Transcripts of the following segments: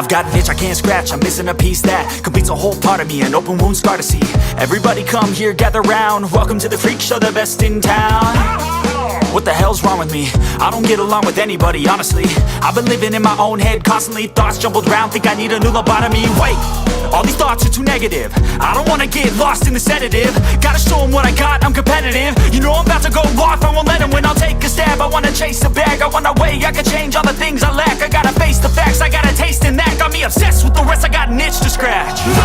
I've got an itch I can't scratch, I'm missing a piece that completes a whole part of me, an open wound scar to see. Everybody come here, gather round, welcome to the freak show, the best in town. What the hell's wrong with me? I don't get along with anybody, honestly. I've been living in my own head constantly, thoughts jumbled round, think I need a new lobotomy. Wait, all these thoughts are too negative, I don't wanna get lost in the sedative. Gotta show them what I got, I'm competitive. You know I'm about to go off, I won't let them win, I'll take a stab. I wanna chase a bag, I want a way I can change all the things I lack. I gotta face the facts, I got a taste in that. Got me obsessed with the rest, I got an itch to scratch. Going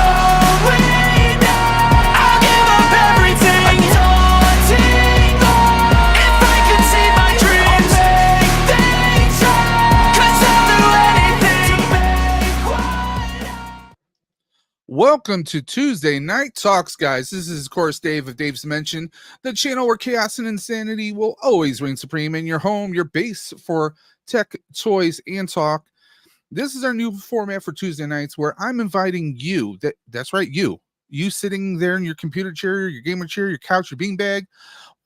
down, I'll give up everything. Daunting thought, if I could see my dreams, I'll make things right, 'cause I'll do anything to make quiet. Welcome to Tuesday Night Talks, guys. This is, of course, Dave of Dave's Dimension, the channel where chaos and insanity will always reign supreme in your home, your base for tech, toys, and talk. This is our new format for Tuesday nights where I'm inviting you, that's right, you sitting there in your computer chair, your gamer chair, your couch, your beanbag,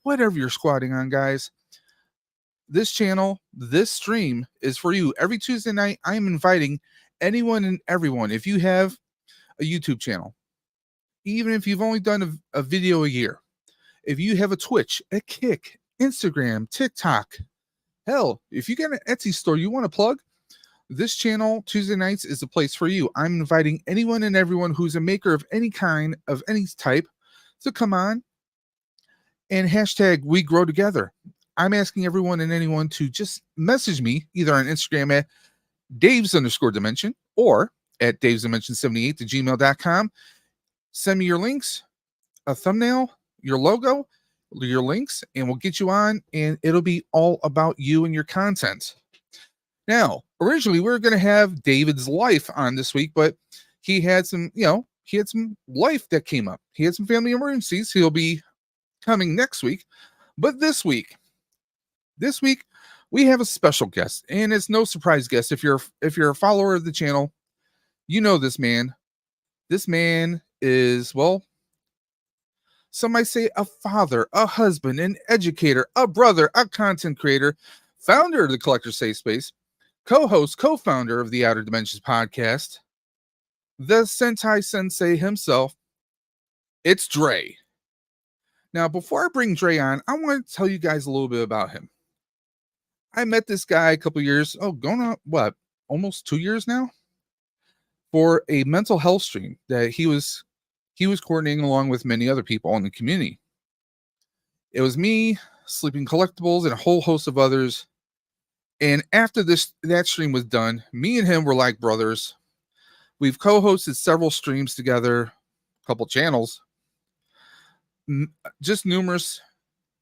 whatever you're squatting on, guys. This channel, this stream is for you. Every Tuesday night, I am inviting anyone and everyone. If you have a YouTube channel, even if you've only done a video a year, if you have a Twitch, a Kick, Instagram, TikTok, hell, if you got an Etsy store you want to plug, this channel, Tuesday nights, is the place for you. I'm inviting anyone and everyone who's a maker of any kind, of any type, to come on and hashtag we grow together. I'm asking everyone and anyone to just message me either on Instagram at Daves_Dimension or at davesdimension78@gmail.com. Send me your links, a thumbnail, your logo, your links, and we'll get you on, and it'll be all about you and your content. Now, originally we were going to have David's life on this week, but he had some life that came up. He had some family emergencies. He'll be coming next week. But this week we have a special guest, and it's no surprise guest. If you're a follower of the channel, you know this man. This man is, well, some might say a father, a husband, an educator, a brother, a content creator, founder of the Collector Safe Space, co-host, co-founder of the Outer Dimensions podcast, the Sentai Sensei himself. It's Dre. Now, before I bring Dre on, I want to tell you guys a little bit about him. I met this guy a couple years, going on, almost 2 years now, for a mental health stream that he was coordinating along with many other people in the community. It was me, Sleeping Collectibles, and a whole host of others. And after that stream was done, me and him were like brothers. We've co-hosted several streams together, a couple channels, just numerous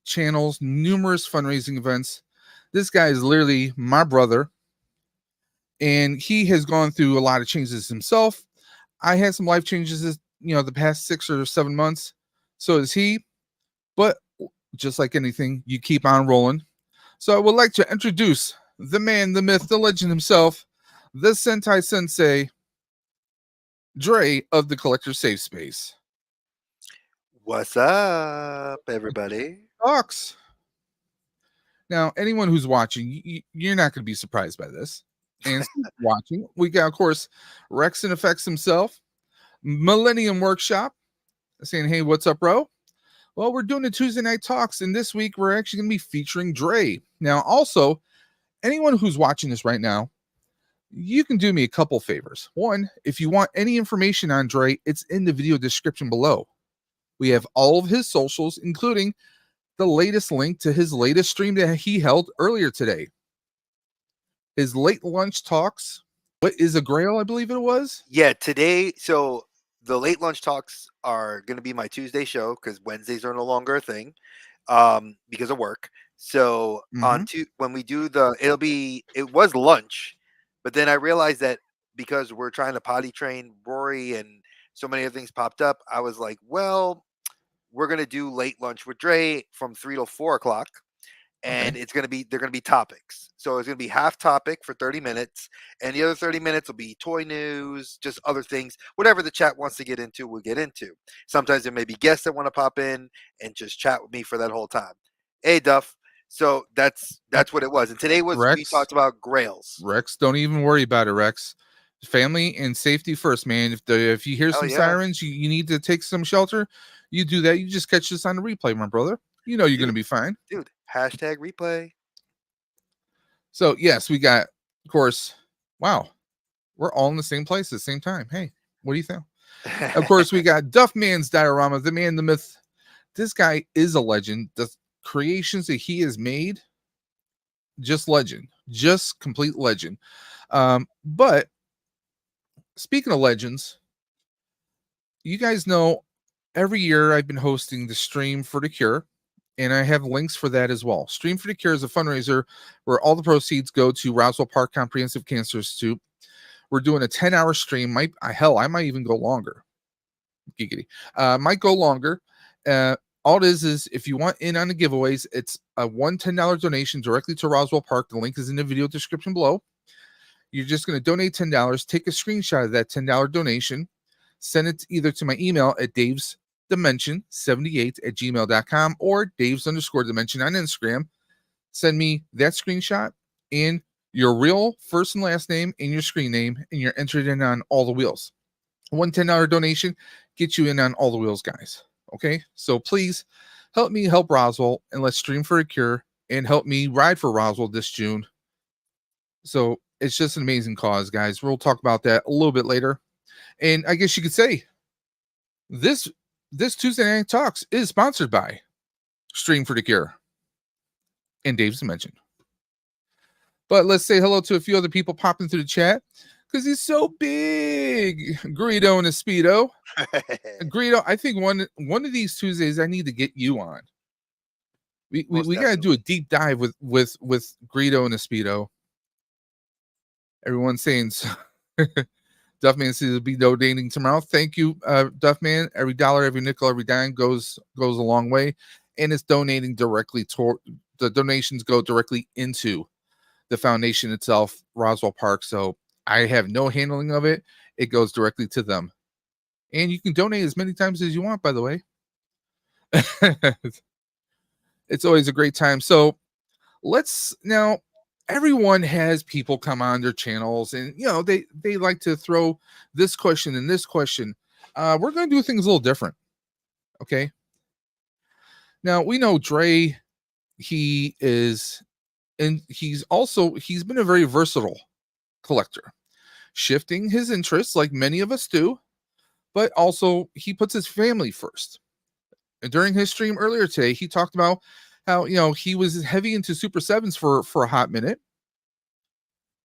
channels, numerous fundraising events. This guy is literally my brother, and he has gone through a lot of changes himself. I had some life changes, the past 6 or 7 months. So is he. But just like anything, you keep on rolling. So I would like to introduce the man, the myth, the legend himself, the Sentai Sensei, Dre of the Collector Safe Space. What's up, everybody? Talks. Now, anyone who's watching, you're not going to be surprised by this. And watching, we got, of course, Rex and Effects himself, Millennium Workshop, saying, hey, what's up, bro? Well, we're doing the Tuesday Night Talks, and this week we're actually going to be featuring Dre. Now, also, anyone who's watching this right now, you can do me a couple favors. One, if you want any information on Dre, it's in the video description below. We have all of his socials, including the latest link to his latest stream that he held earlier today. His late lunch talks. What is a Grail, I believe it was? Yeah, today. So the late lunch talks are going to be my Tuesday show because Wednesdays are no longer a thing because of work. So when we do it was lunch, but then I realized that because we're trying to potty train Rory and so many other things popped up, I was like, well, we're going to do late lunch with Dre from 3 to 4 o'clock. And they're going to be topics. So it's going to be half topic for 30 minutes. And the other 30 minutes will be toy news, just other things, whatever the chat wants to get into, we'll get into. Sometimes there may be guests that want to pop in and just chat with me for that whole time. Hey, Duff. So that's what it was. And today was Rex, we talked about Grails. Rex, don't even worry about it, Rex. family and safety first, man. If you hear Hell some yeah, sirens, you need to take some shelter. You do that. You just catch this on the replay, my brother. You know you're gonna dude, be fine. dude. Hashtag replay. So yes, we got, of course. Wow, we're all in the same place at the same time. Hey, what do you think? Of course, we got Duffman's diorama, the man, the myth. This guy is a legend. The creations that he has made, just legend, just complete legend. But speaking of legends, you guys know every year I've been hosting the Stream for the Cure, and I have links for that as well. Stream for the Cure is a fundraiser where all the proceeds go to Roswell Park Comprehensive Cancer Institute. We're doing a 10-hour stream. I might even go longer. Giggity. Might go longer. All it is if you want in on the giveaways, it's a $10 donation directly to Roswell Park. The link is in the video description below. You're just going to donate $10, take a screenshot of that $10 donation, send it either to my email at davesdimension78@gmail.com or daves_dimension on Instagram. Send me that screenshot and your real first and last name and your screen name, and you're entered in on all the wheels. One $10 donation gets you in on all the wheels, guys. Okay, so please help me help Roswell, and let's stream for a cure and help me ride for Roswell this June. So it's just an amazing cause, guys. We'll talk about that a little bit later. And I guess you could say this Tuesday Night Talks is sponsored by Stream for the Cure and Dave's Dimension. But let's say hello to a few other people popping through the chat because he's so big. Greedo and a Speedo. Greedo, I think one of these Tuesdays I need to get you on. We got to do a deep dive with Greedo and a Speedo. Everyone's saying Duffman says to be donating tomorrow. Thank you, Duffman. Every dollar, every nickel, every dime goes a long way, and it's donating directly toward the donations go directly into the foundation itself, Roswell Park. So I have no handling of it. It goes directly to them. And you can donate as many times as you want, by the way. It's always a great time. So let's now, everyone has people come on their channels and, they like to throw this question and this question. We're going to do things a little different. Okay. Now we know Dre, he's been a very versatile collector, shifting his interests like many of us do, but also he puts his family first. And during his stream earlier today, he talked about how, he was heavy into Super 7s for a hot minute,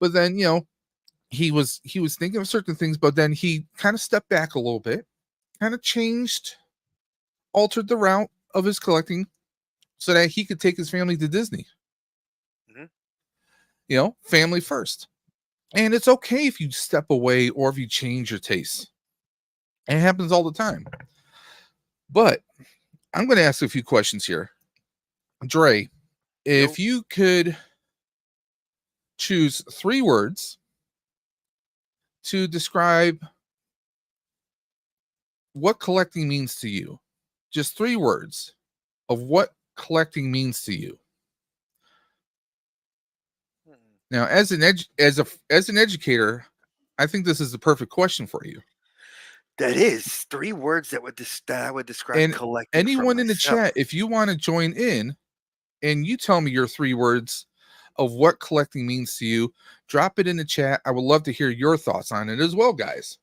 but then, he was thinking of certain things, but then he kind of stepped back a little bit, kind of altered the route of his collecting so that he could take his family to Disney. Mm-hmm. Family first. And it's okay if you step away or if you change your tastes. It happens all the time. But I'm going to ask a few questions here. Dre, if you could choose 3 words to describe what collecting means to you, just 3 words of what collecting means to you. Now, as an educator, I think this is the perfect question for you. That is 3 words that I would describe and collecting. Anyone in the chat, if you want to join in and you tell me your 3 words of what collecting means to you, drop it in the chat. I would love to hear your thoughts on it as well, guys.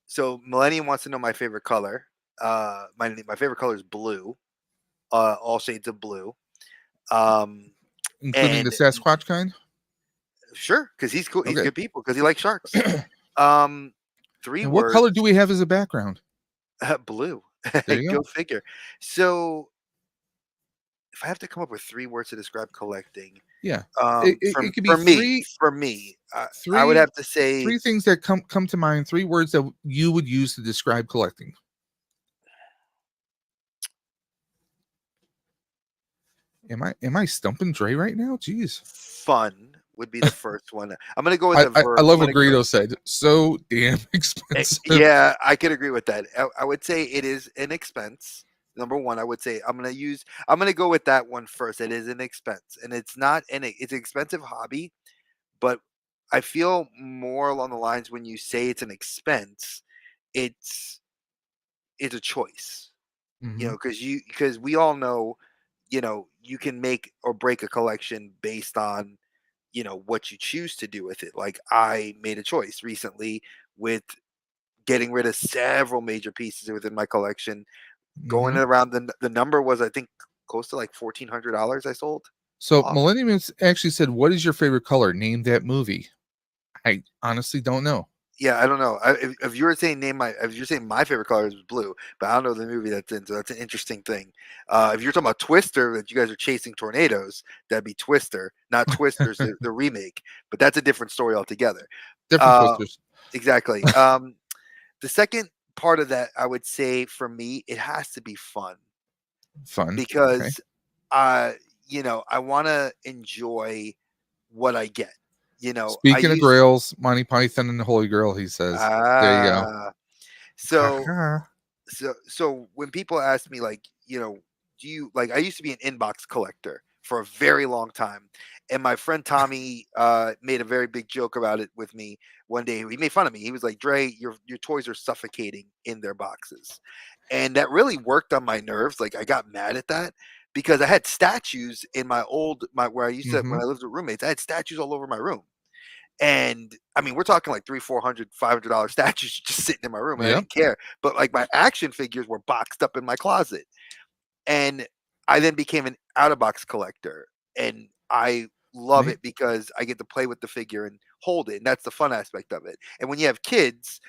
So Millennium wants to know my favorite color. My favorite color is blue. All shades of blue. Including the Sasquatch kind? Sure, because he's cool. Okay. He's good people because he likes sharks. 3 and words. What color do we have as a background? Blue. There you go figure. So if I have to come up with 3 words to describe collecting, it could be for me, I would have to say 3 things that come to mind. 3 words that you would use to describe collecting. Am I stumping Dre right now? Jeez. Fun would be the first one. I'm gonna go with the verb. I love what Greedo said. So damn expensive. Yeah, I could agree with that. I would say it is an expense. Number 1, I would say I'm gonna go with that one first. It is an expense, and it's an expensive hobby, but I feel more along the lines when you say it's an expense, it's a choice. Mm-hmm. Because we all know, you can make or break a collection based on, what you choose to do with it. Like I made a choice recently with getting rid of several major pieces within my collection, going Mm-hmm. around the number was, I think, close to like $1,400 I sold So off. Millennium actually said, "What is your favorite color? Name that movie." I honestly don't know. Yeah, I don't know. If you were saying if you're saying my favorite color is blue, but I don't know the movie that's in, so that's an interesting thing. If you're talking about Twister, that you guys are chasing tornadoes, that'd be Twister, not Twisters, the remake. But that's a different story altogether. Different Uh, twisters. exactly. The second part of that, I would say for me, it has to be fun Fun. Okay. because, uh, I want to enjoy what I get. I Speaking of used Grails, Monty Python and the Holy Grail, he says. There you go. ah Ha so ha. so when people ask me, like, do you like, I used to be an inbox collector for a very long time, and my friend Tommy made a very big joke about it with me one day. He made fun of me. He was like, Dre, your toys are suffocating in their boxes, and that really worked on my nerves. Like I got mad at that because I had statues in my where I used to, Mm-hmm. when I lived with roommates, I had statues all over my room. And I mean, we're talking like three, $400, $500 statues just sitting in my room, and I Yep. didn't care. But like my action figures were boxed up in my closet, and I then became an out of box collector, and I love Neat. it because I get to play with the figure and hold it, and that's the fun aspect of it. And when you have kids,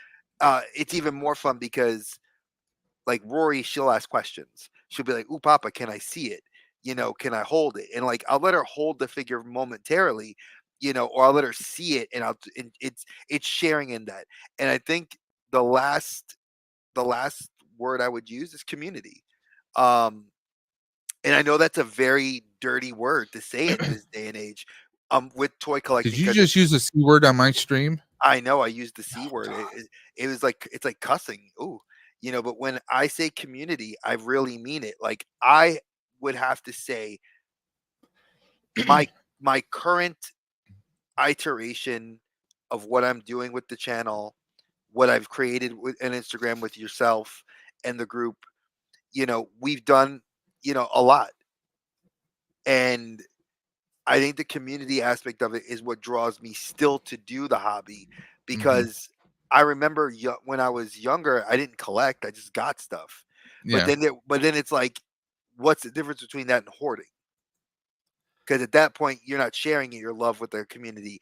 it's even more fun because, like Rory, she'll ask questions. She'll be like, "Ooh, Papa, can I see it? Can I hold it?" And like I'll let her hold the figure momentarily, or I'll let her see it, and it's sharing in that. And I think the last word I would use is community. Um, and I know that's a very dirty word to say in this day and age, with toy Did collecting, you because just use a C word on my stream? I know I used the C Oh word. God. It was like, it's like cussing. Ooh, but when I say community, I really mean it. Like I would have to say my my current iteration of what I'm doing with the channel, what I've created with an Instagram with yourself and the group, we've done, a lot. And I think the community aspect of it is what draws me still to do the hobby, Mm-hmm. because I remember when I was younger, I didn't collect, I just got stuff. Yeah. But then it's like, what's the difference between that and hoarding? Because at that point, you're not sharing your love with the community.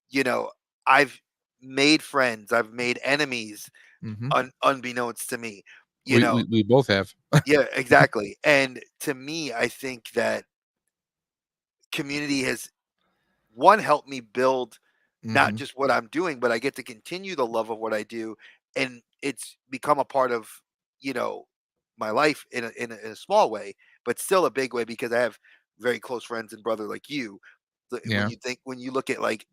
You know, I've made friends, I've made enemies, Mm-hmm. unbeknownst to me. You We, know, we we both have. yeah, exactly. And to me, I think that community has, one, helped me build not Mm-hmm. just what I'm doing, but I get to continue the love of what I do, and it's become a part of, you know my life in a small way, but still a big way, because I have very close friends and brother like you. Yeah. When you look at like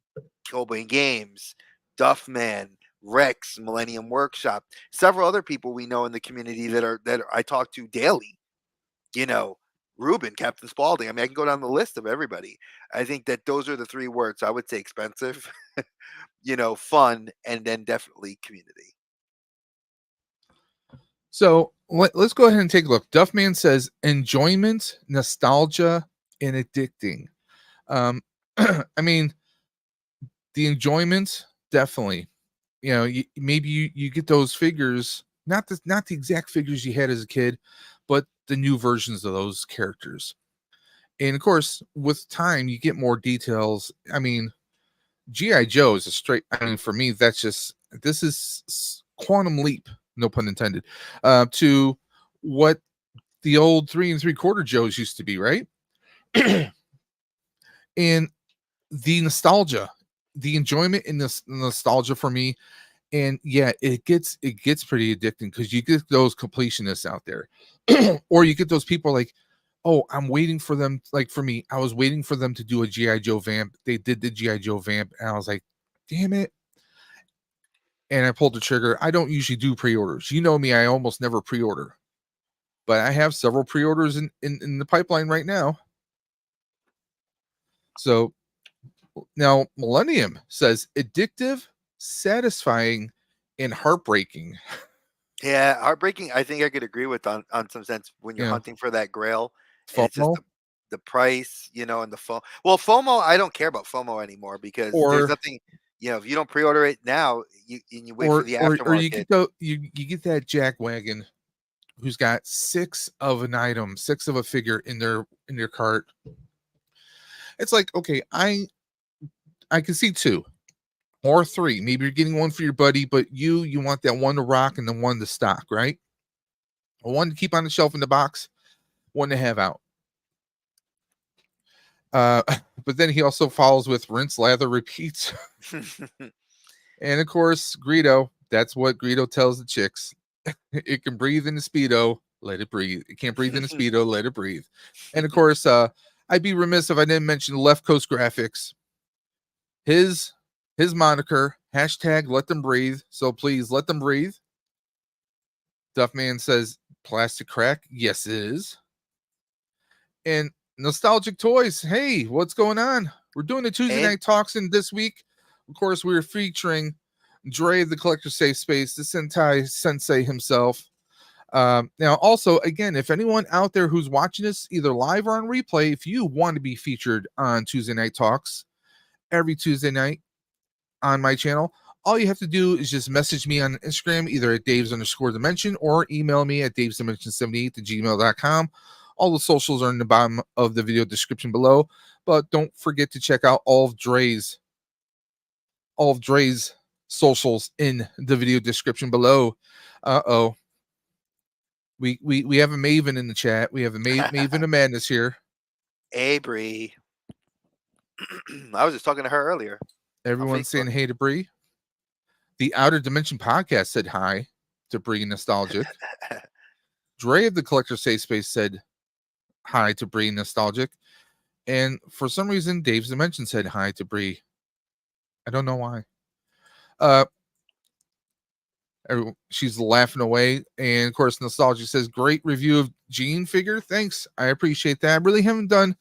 Kilbane Games, Duffman, Rex, Millennium Workshop, several other people we know in the community that I talk to daily, you know, Ruben, Captain Spaulding. I mean, I can go down the list of everybody. I think that those are the three words I would say: expensive, fun, and then definitely community. So let's go ahead and take a look. Duffman says enjoyment, nostalgia, and addicting. Um, I mean, the enjoyment definitely. Maybe you get those figures, not the exact figures you had as a kid, but the new versions of those characters. And of course, with time, you get more details. I mean, GI Joe is a straight. I mean, for me, this is quantum leap, no pun intended, to what the old 3 3/4 Joes used to be, right? And the nostalgia, the enjoyment in this nostalgia for me, and yeah, it gets pretty addicting because you get those completionists out there, or you get those people like, oh, I'm waiting for them. Like for me, I was waiting for them to do a GI Joe vamp. They did the GI Joe vamp, and I was like, damn it. And I pulled the trigger. I don't usually do pre-orders. You know me, I almost never pre-order, but I have several pre-orders in the pipeline right now. So Now, Millennium says addictive, satisfying, and heartbreaking. Yeah, heartbreaking. I think I could agree with on some sense when you're Yeah. hunting for that grail, and it's just FOMO the price, and the FOMO. Well, FOMO, I don't care about FOMO anymore because there's or nothing. If you don't pre-order it now, you wait for the or you aftermarket. get you get that jackwagon who's got 6 of an item, 6 of a figure in their cart. It's like, okay, I can see 2 or 3. Maybe you're getting one for your buddy, but you want that one to rock and the one to stock, right? One to keep on the shelf in the box, one to have out. But then he also follows with rinse, lather, repeat. And of course, Greedo, that's what Greedo tells the chicks. It can breathe in the Speedo, let it breathe. It can't breathe in the Speedo, let it breathe. And of course, I'd be remiss if I didn't mention Left Coast Graphics. His moniker, hashtag let them breathe. So please let them breathe. Duffman says plastic crack. Yes, it is. And Nostalgic Toys. Hey, what's going on? We're doing the Tuesday Night Talks, and this week, of course, we are featuring Dre of the Collector Safe Space, the Sentai Sensei himself. Now, also, again, if anyone out there who's watching this either live or on replay, if you want to be featured on Tuesday Night Talks every Tuesday night on my channel, all you have to do is just message me on Instagram, either at Daves_Dimension or email me at davesdimension78@gmail.com. All the socials are in the bottom of the video description below, but don't forget to check out all of Dre's socials in the video description below. We have a Maven in the chat. We have a Maven of Madness here. Hey, Bree. I was just talking to her earlier. Everyone's saying hey to Bree. The Outer Dimension Podcast said hi to Bree Nostalgic. Dre of the Collector Safe Space said hi to Bree Nostalgic. And for some reason, Dave's Dimension said hi to Bree. I don't know why. She's laughing away. And of course, Nostalgia says, great review of Gene figure. Thanks. I appreciate that. I really haven't done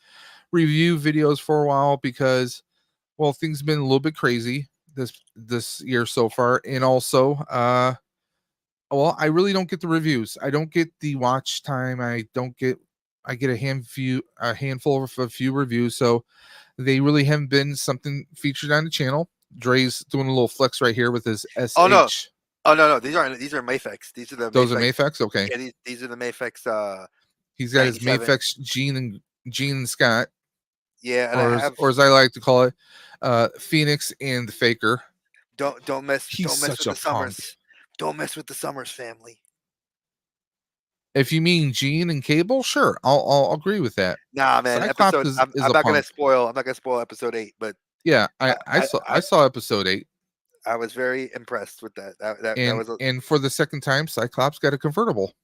review videos for a while because, well, things have been a little bit crazy this year so far. And also, well, I really don't get the reviews. I don't get the watch time. I get a handful of a few reviews. So they really haven't been something featured on the channel. Dre's doing a little flex right here with his SH. Oh no, these are Mafex. These are those are Mafex. Okay, yeah, these are the Mafex. He's got his Mafex Gene and Scott. Yeah, and or as I like to call it, Phoenix and the Faker. Don't mess with the Summers. Punk. Don't mess with the Summers family. If you mean Gene and Cable, sure, I'll agree with that. Nah, man. I'm not gonna spoil episode 8, but yeah, I saw episode 8. I was very impressed with that. That was and for the second time, Cyclops got a convertible.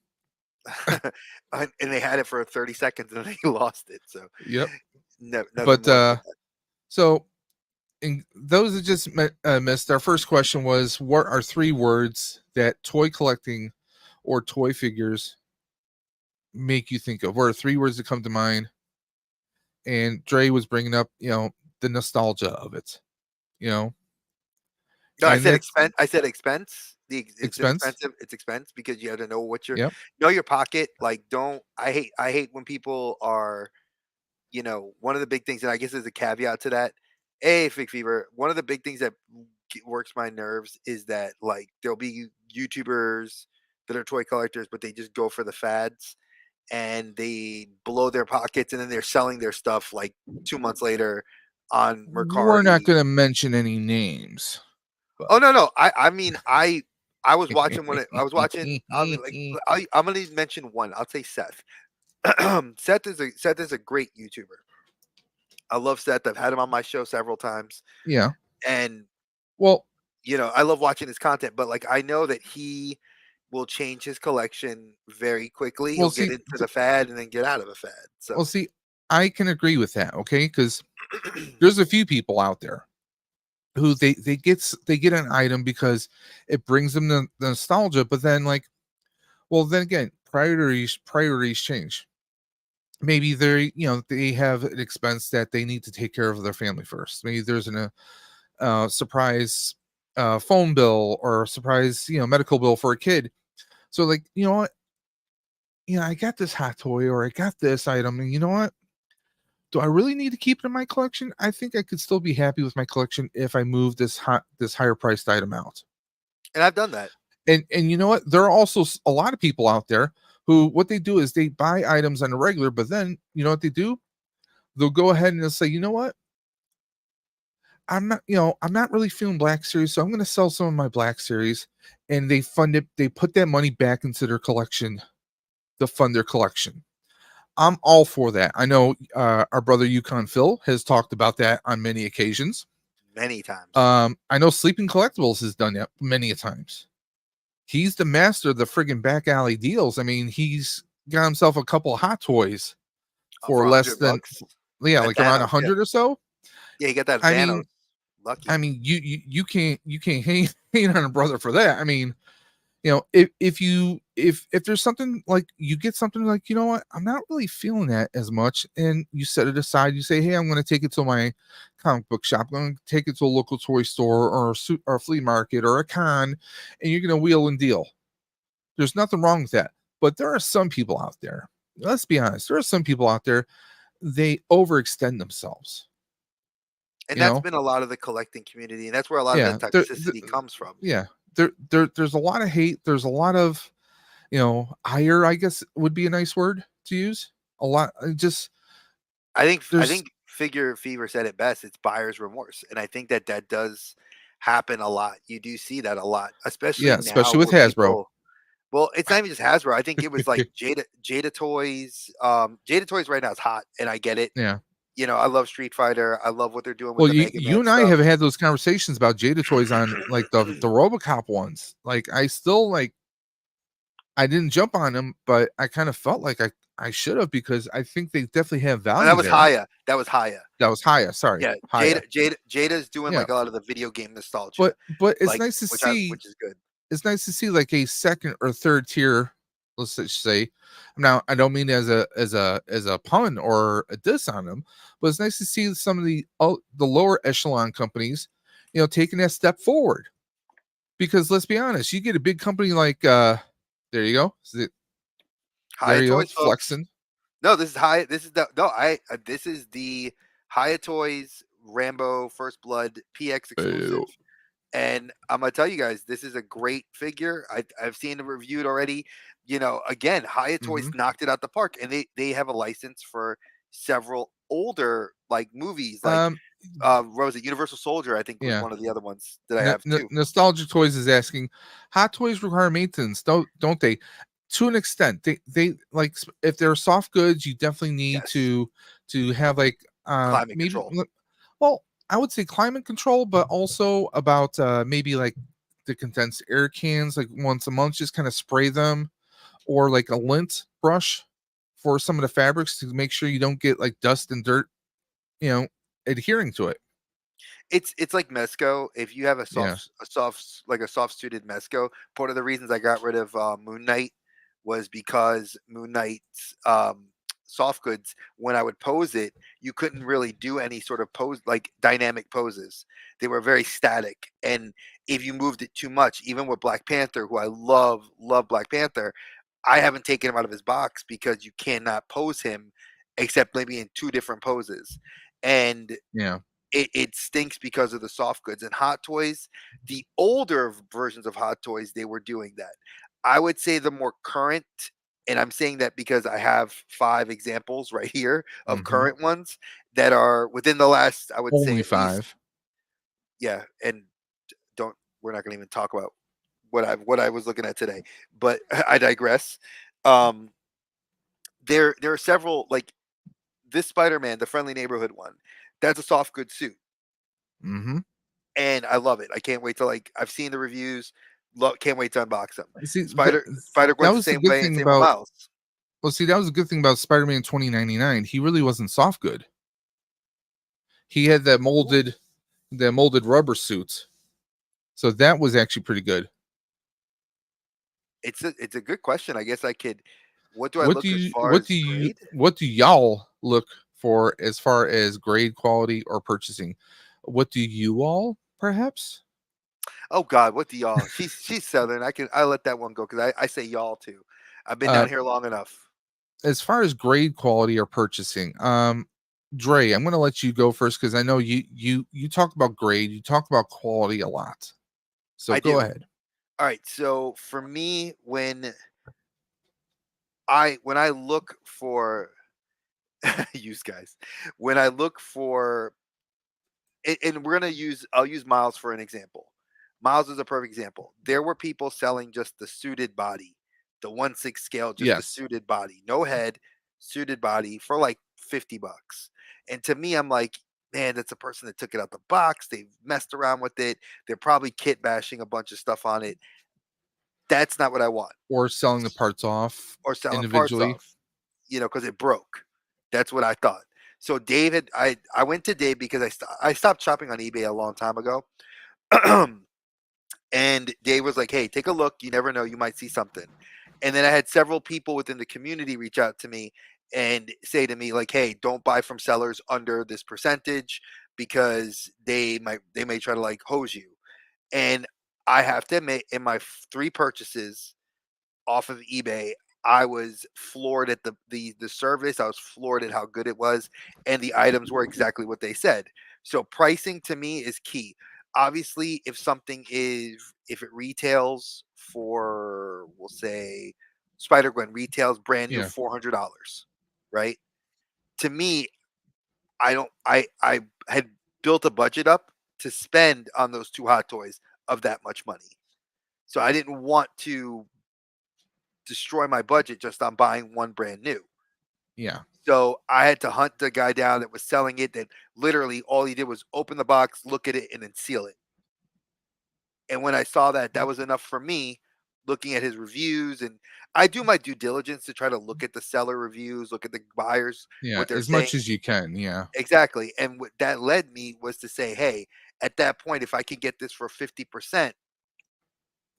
And they had it for 30 seconds and they lost it. So yep. No, but so in those that just missed, our first question was, what are 3 words that toy collecting or toy figures make you think of? What are 3 words that come to mind? And Dre was bringing up, the nostalgia of it. No, I said expense. Expense. It's expense. expensive. It's expense because you have to know what know your pocket. Like, I hate when people are, one of the big things, and I guess there's a caveat to that. Fig Fever. One of the big things that works my nerves is that, like, there'll be YouTubers that are toy collectors, but they just go for the fads and they blow their pockets, and then they're selling their stuff like 2 months later on Mercari. We're not going to mention any names. But. Oh no! I mean I was watching I was watching. I'm going to mention one. I'll say Seth. Seth is a great YouTuber. I love Seth. I've had him on my show several times. Yeah. And well, I love watching his content, but like I know that he will change his collection very quickly. He'll get into the fad and then get out of the fad. So well, see, I can agree with that, okay? Because there's a few people out there who they get an item because it brings them the nostalgia, but then then again, priorities change. maybe they have an expense that they need to take care of their family first. Maybe there's a surprise phone bill or a surprise medical bill for a kid. So like, you know what, I got this hot toy or I got this item, and you know what, do I really need to keep it in my collection? I think I could still be happy with my collection if I move this higher priced item out. And I've done that. And you know what, there are also a lot of people out there who, what they do is they buy items on a regular, but then you know what they do, they'll go ahead and they'll say, you know what, I'm not really feeling Black Series, so I'm going to sell some of my Black Series, and they put that money back into their collection to fund their collection. I'm all for that. I know our brother Yukon Phil has talked about that on many occasions. Many times. I know Sleeping Collectibles has done that many a times. He's the master of the friggin' back alley deals. I mean, he's got himself a couple of Hot Toys for less than $100. like around 100 or so. Yeah, you get that I Thanos. mean, Lucky. I mean, you can't hate on a brother for that. I mean, if there's something like you get something like, you know what, I'm not really feeling that as much, and you set it aside, you say, hey, I'm going to take it to my comic book shop, I'm going to take it to a local toy store or a flea market or a con, and you're going to wheel and deal. There's nothing wrong with that. But there are some people out there, let's be honest, there are some people out there, they overextend themselves. And that's been a lot of the collecting community, and that's where a lot of the toxicity comes from. Yeah. There's a lot of hate. There's a lot of, ire, I guess would be a nice word to use. A lot. I think Figure Fever said it best. It's buyer's remorse, and I think that does happen a lot. You do see that a lot, especially now, especially with Hasbro. Well, it's not even just Hasbro. I think it was like Jada Toys. Jada Toys right now is hot, and I get it. Yeah. I love Street Fighter. I love what they're doing with the Mega Man you and I have had those conversations about Jada Toys on like the RoboCop ones. Like I still I didn't jump on them, but I kind of felt like I should have, because I think they definitely have value. That was Haya. That was Haya. Sorry. Yeah, Haya. Jada's doing like a lot of the video game nostalgia. But it's nice to see, which is good. It's nice to see like a second or third tier, let's just say. Now, I don't mean as a pun or a diss on them, but it's nice to see some of the lower echelon companies, taking that step forward. Because let's be honest, you get a big company like there you go. Haya Toys flexing. No, this is Haya. This is the Haya Toys Rambo First Blood PX exclusive. And I'm gonna tell you guys, this is a great figure. I've seen it reviewed already. Again, Haya Toys knocked it out the park, and they have a license for several older like movies, like what was it, Universal Soldier, I think was one of the other ones that I have too. Nostalgic Toys is asking, Hot Toys require maintenance, don't they? To an extent, they like, if they're soft goods, you definitely need to have like climate control. Well, I would say climate control, but also about maybe like the condensed air cans, like once a month, just kind of spray them, or like a lint brush for some of the fabrics to make sure you don't get like dust and dirt, adhering to it. It's like Mesco. If you have a soft suited Mesco, part of the reasons I got rid of Moon Knight was because Moon Knight's soft goods, when I would pose it, you couldn't really do any sort of pose, like dynamic poses. They were very static, and if you moved it too much, even with Black Panther, who I love Black Panther, I haven't taken him out of his box because you cannot pose him except maybe in two different poses, and it stinks because of the soft goods. And Hot Toys, the older versions of Hot Toys, they were doing that. I would say the more current, and I'm saying that because I have 5 examples right here of current ones that are within the last, I would say only 5. Yeah, and we're not going to even talk about what I was looking at today, but I digress. There are several, like this Spider-Man, the Friendly Neighborhood one. That's a soft good suit. And I love it. I can't wait to I've seen the reviews. Can't wait to unbox them. See, Spider-Gwen's the same way, and same with Miles. Well, see, that was a good thing about Spider-Man 2099. He really wasn't soft good. He had that molded rubber suit. So that was actually pretty good. It's a good question. I guess I could What do I look as far as grade? what do y'all look for as far as grade, quality, or purchasing? What do you all perhaps? Oh God, what do y'all? She's Southern. I let that one go because I say y'all too. I've been Uh, down here long enough. as far as grade, quality, or purchasing, Dre, I'm going to let you go first because I know you talk about grade, you talk about quality a lot. So I go do. ahead. All right. So for me, when I look for use guys, when I look for and I'll use Miles for an example. Miles is a perfect example. There were people selling just the suited body, the 1/6 scale, just the Yes. suited body, no head, suited body for like $50. And to me, I'm like, man, that's a person that took it out the box. They've messed around with it. They're probably kit bashing a bunch of stuff on it. That's not what I want. Or selling the parts off Or selling parts individually. off, because it broke. That's what I thought. So David, I went to Dave because I stopped shopping on eBay a long time ago. And Dave was like, "Hey, take a look. You never know, you might see something." And then I had several people within the community reach out to me and say to me like, "Hey, don't buy from sellers under this percentage because they may try to like hose you." And I have to admit, in my three purchases off of eBay, I was floored at the service. I was floored at how good it was, and the items were exactly what they said. So pricing to me is key. Obviously, if it retails for, we'll say, Spider Gwen retails brand new Yeah. $400, right? To me, I had built a budget up to spend on those two hot toys of that much money. So I didn't want to destroy my budget just on buying one brand new. Yeah. So I had to hunt the guy down that was selling it. That literally all he did was open the box, look at it, and then seal it. And when I saw that, that was enough for me. Looking at his reviews, and I do my due diligence to try to look at the seller reviews, look at the buyers, Yeah. what they're As much saying. as you can. Yeah. Exactly. And what that led me was to say, hey, at that point, if I could get this for 50%,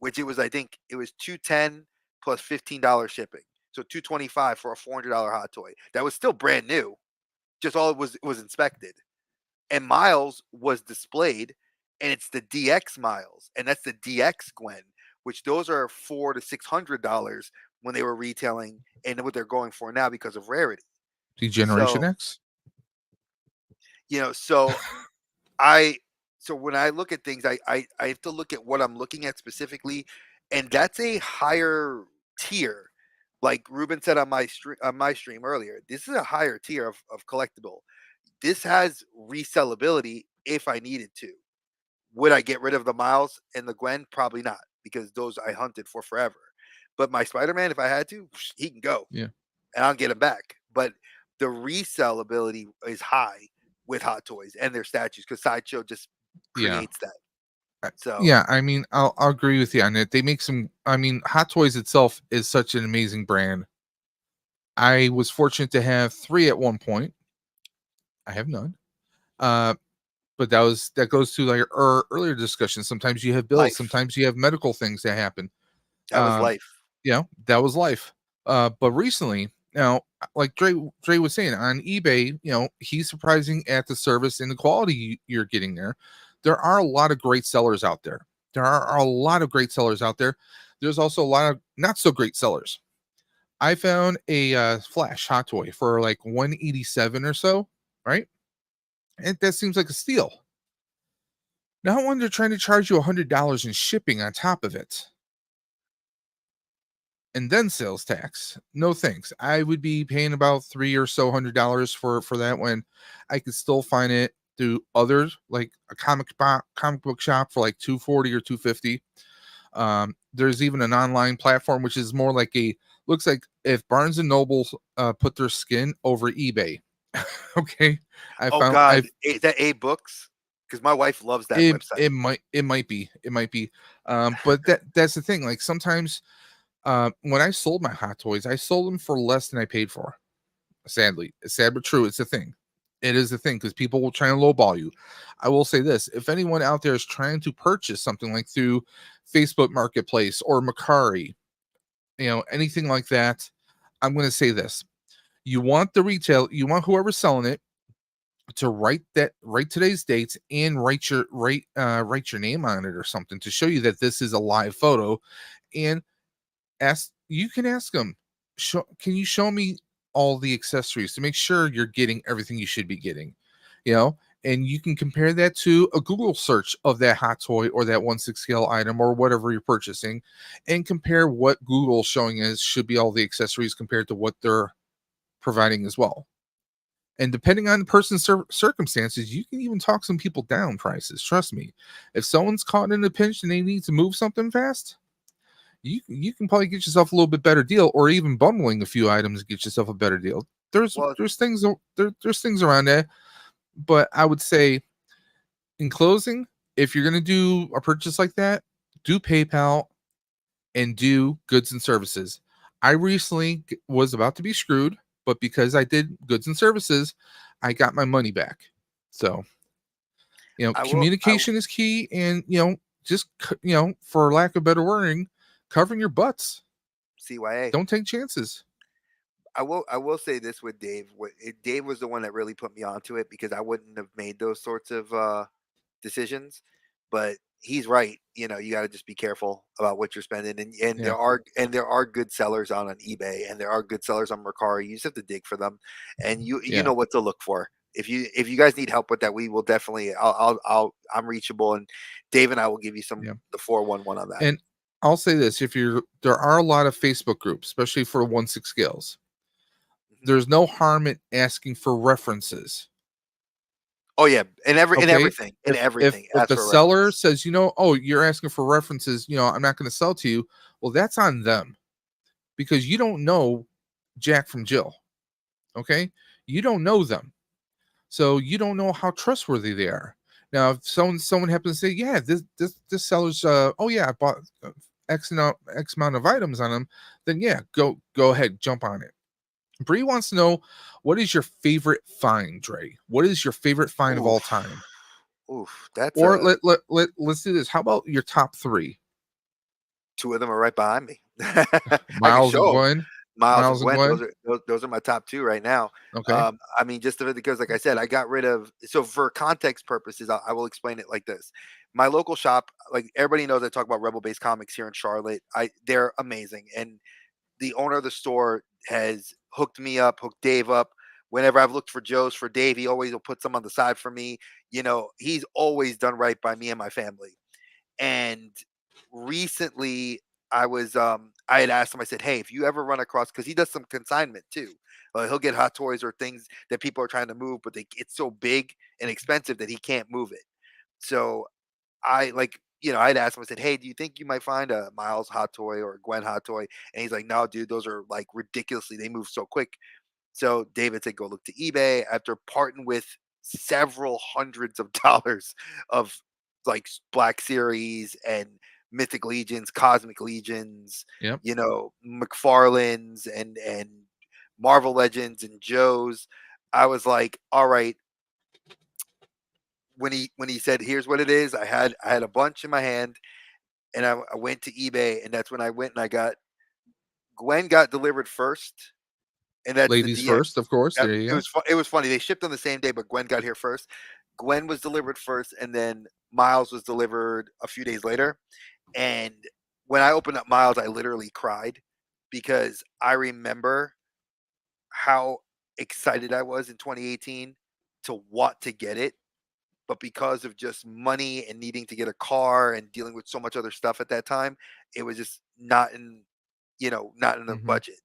which it was, I think it was 210 plus $15 shipping. So 225 for a $400 hot toy. That was still brand new. Just all it was inspected. And Miles was displayed, and it's the DX Miles, and that's the DX Gwen, which those are $400 to $600 when they were retailing, and what they're going for now because of rarity. Degeneration So X. so I so when I look at things, I have to look at what I'm looking at specifically, and that's a higher tier. Like Ruben said on my stream earlier, this is a higher tier of collectible. This has resellability if I needed to. Would I get rid of the Miles and the Gwen? Probably not, because those I hunted for forever. But my Spider-Man, if I had to, he can go Yeah. and I'll get him back. But the resellability is high with Hot Toys and their statues because Sideshow just Yeah. creates that. So Yeah, I mean, I'll agree with you on it. They make some. I mean, Hot Toys itself is such an amazing brand. I was fortunate to have three at one point. I have none. Uh, but that goes to like our earlier discussion. Sometimes you have bills. life, Sometimes you have medical things that happen. that was Um, life. that was life. But recently, now, like Dre was saying on eBay, he's surprising at the service and the quality you're getting there. There are a lot of great sellers out there. There are a lot of great sellers out there. There's also a lot of not so great sellers. I found a Flash hot toy for like 187 or so, right? And that seems like a steal. Not when they're trying to charge you $100 in shipping on top of it. And then sales tax. No thanks. I would be paying about $300 for that when I could still find it through others like a comic book shop for like 240 or 250. There's even an online platform which is more like looks like if Barnes and Noble put their skin over eBay. Okay, Oh God, that A Books, because my wife loves that website. it might be, but that's the thing. Like sometimes when I sold my hot toys, I sold them for less than I paid for. Sadly, it's sad but true. It's a thing. It is a thing because people will try and lowball you. I will say this: if anyone out there is trying to purchase something like through Facebook Marketplace or Macari, anything like that, I'm going to say this. You want whoever's selling it to write today's dates and write your name on it or something to show you that this is a live photo. And you can ask them, can you show me all the accessories to make sure you're getting everything you should be getting, and you can compare that to a Google search of that hot toy or that 1/6 scale item or whatever you're purchasing, and compare what Google's showing as should be all the accessories compared to what they're providing as well. And depending on the person's circumstances, you can even talk some people down prices. Trust me. If someone's caught in a pinch and they need to move something fast, you can probably get yourself a little bit better deal, or even bundling a few items to get yourself a better deal. There's things around that, but I would say, in closing, if you're going to do a purchase like that, do PayPal and do goods and services. I recently was about to be screwed, but because I did goods and services, I got my money back. So, communication is key, and just for lack of better wording, covering your butts. CYA. Don't take chances. I will say this with Dave. Dave was the one that really put me onto it, because I wouldn't have made those sorts of decisions. But he's right. You got to just be careful about what you're spending, and there are good sellers on eBay, and there are good sellers on Mercari. You just have to dig for them, and you know what to look for. If you guys need help with that, we will definitely. I'm reachable, and Dave and I will give you the 411 on that. And I'll say this: there are a lot of Facebook groups, especially for 1/6 scales. There's no harm in asking for references. Oh yeah, and everything. If the seller says, you're asking for references, I'm not going to sell to you. Well, that's on them, because you don't know Jack from Jill. Okay, you don't know them, so you don't know how trustworthy they are. Now, if someone happens to say, yeah, this seller's, I bought X amount of items on them, then yeah, go ahead, jump on it. Bree wants to know, what is your favorite find, Dre? What is your favorite find of all time? Let's do this. How about your top 3? 2 of them are right behind me. Miles and Gwen. Miles and Gwen. Those are my top 2 right now. Okay. Just because, like I said, I got rid of. So for context purposes, I will explain it like this. My local shop, like everybody knows, I talk about Rebel Base Comics here in Charlotte. They're amazing, and the owner of the store has hooked me up, hooked Dave up. Whenever I've looked for Joe's for Dave, he always will put some on the side for me. He's always done right by me and my family. And recently I had asked him, I said, hey, if you ever run across, because he does some consignment too. He'll get hot toys or things that people are trying to move, but it's so big and expensive that he can't move it. So I'd asked him, I said, hey, do you think you might find a Miles hot toy or a Gwen hot toy? And he's like, no, dude, those are like ridiculously, they move so quick. So David said, go look to eBay. After parting with several hundreds of dollars of like Black Series and Mythic Legions, Cosmic Legions, McFarlane's and Marvel Legends and Joe's, I was like, all right. When he said, here's what it is, I had a bunch in my hand, and I went to eBay, and that's when I went and I got Gwen got delivered first, and that's ladies first, of course. There you go. It was funny. They shipped on the same day, but Gwen got here first. Gwen was delivered first, and then Miles was delivered a few days later. And when I opened up Miles, I literally cried, because I remember how excited I was in 2018 to want to get it. But because of just money and needing to get a car and dealing with so much other stuff at that time, it was just not in the budget,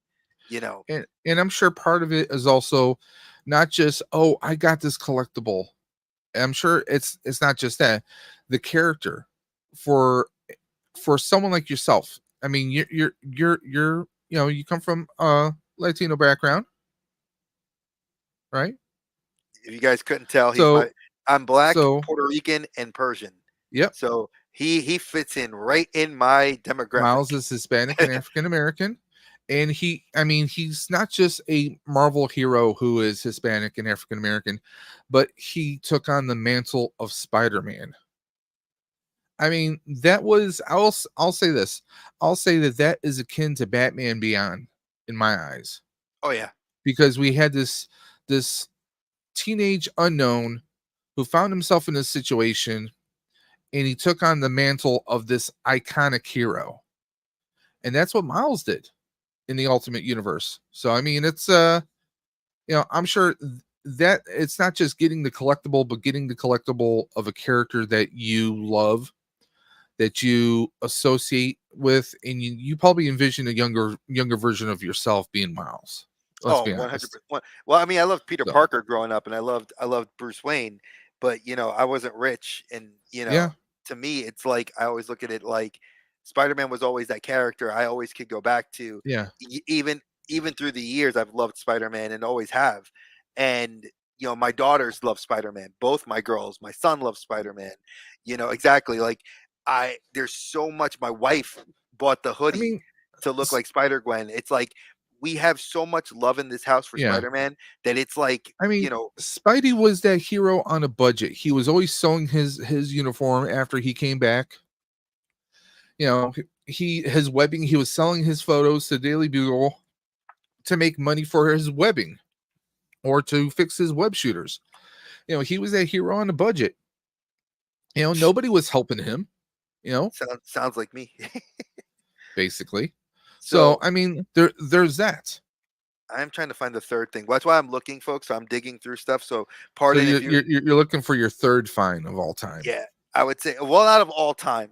And I'm sure part of it is also not just, I got this collectible. I'm sure it's not just that. The character for someone like yourself. I mean, you're you come from a Latino background, right? If you guys couldn't tell, I'm Black, Puerto Rican, and Persian. Yep. So he fits in right in my demographic. Miles is Hispanic and African American, and he's not just a Marvel hero who is Hispanic and African American, but he took on the mantle of Spider-Man. I mean, that was, I'll say this. I'll say that is akin to Batman Beyond in my eyes. Oh yeah. because we had this teenage unknown who found himself in this situation, and he took on the mantle of this iconic hero. And that's what Miles did in the Ultimate Universe. So I mean, it's I'm sure that it's not just getting the collectible, but getting the collectible of a character that you love, that you associate with, and you probably envision a younger version of yourself being Miles. Let's Oh, be honest. 100%. Well, I mean, I loved Peter So Parker growing up, and I loved Bruce Wayne, but I wasn't rich, and yeah, to me, it's like I always look at it like Spider-Man was always that character I always could go back to, yeah. even through the years. I've loved Spider-Man and always have, and my daughters love Spider-Man. Both my girls, my son loves Spider-Man. Exactly. Like there's so much. My wife bought the I hoodie mean, to look s- like Spider-Gwen. It's like we have so much love in this house for yeah. Spider-Man that it's like, I mean, Spidey was that hero on a budget. He was always sewing his uniform after he came back. His webbing. He was selling his photos to Daily Bugle to make money for his webbing or to fix his web shooters. He was that hero on a budget. Nobody was helping him. sounds like me. Basically. So So I mean, there's that. I'm trying to find the third thing. Well, that's why I'm looking, folks. So I'm digging through stuff. So So pardon if you're looking for your third find of all time. yeah, I would say, well, not of all time.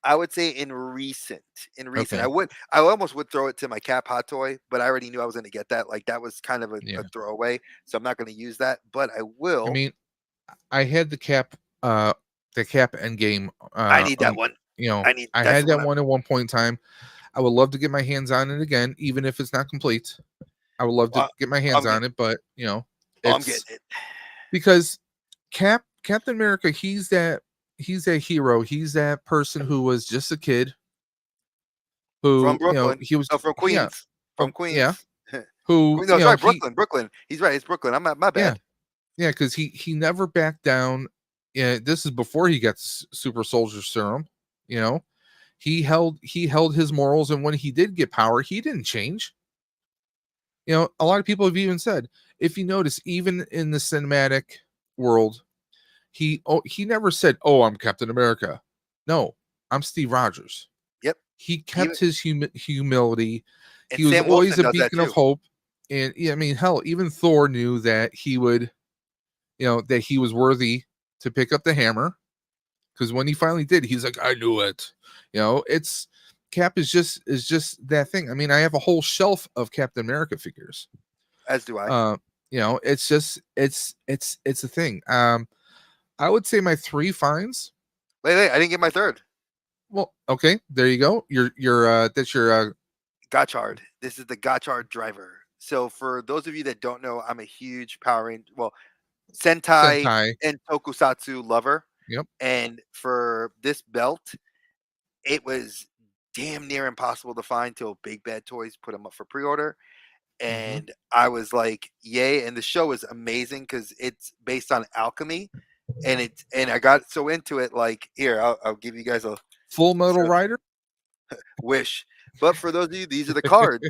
I would say in recent, Okay. I almost would throw it to my Cap hot toy, but I already knew I was going to get that. Like that was kind of a Yeah. throwaway, so I'm not going to use that. But I I will. mean, I had the Cap Endgame. I need that one. I That's had the that one. one at one point in time. I would love to get my hands on it again, even if it's not complete. I would love to get my hands I'm on it, but I'm getting it's it. because Captain America, he's that hero. He's that person who was just a kid From who, Brooklyn. he was, Oh, from yeah, Queens. From yeah, Queens. who, No, sorry, Brooklyn. Brooklyn. He's right. It's Brooklyn. I'm not, my yeah, bad. yeah, because he never backed down. Yeah, this is before he got super soldier serum. You know, he held his morals, and when he did get power, he didn't change. A lot of people have even said, if you notice, even in the cinematic world, he never said, "Oh, I'm Captain America." No, I'm Steve Rogers. Yep. He Even kept his humility. and He was Sam always Wilson a does that beacon of too. hope. And yeah, I mean, hell, even Thor knew that he would, that he was worthy to pick up the hammer. Because when he finally did, he's like, I knew it. It's Cap is just that thing. I mean, I have a whole shelf of Captain America figures. As do I. Uh, it's just it's a thing. I would say my three finds. Wait, I didn't get my third. Well, okay, there you go. That's your Gotchard. This is the Gotchard driver. So for those of you that don't know, I'm a huge Power Ranger, well, Sentai Sentai. and Tokusatsu lover. Yep. And for this belt, it was damn near impossible to find till Big Bad Toys put them up for pre-order. Hmm. And I was like, yay. And the show is amazing because it's based on alchemy. And I got so into it, like, here, I'll give you guys a Full Metal so, Rider. wish. But for those of you, these are the cards.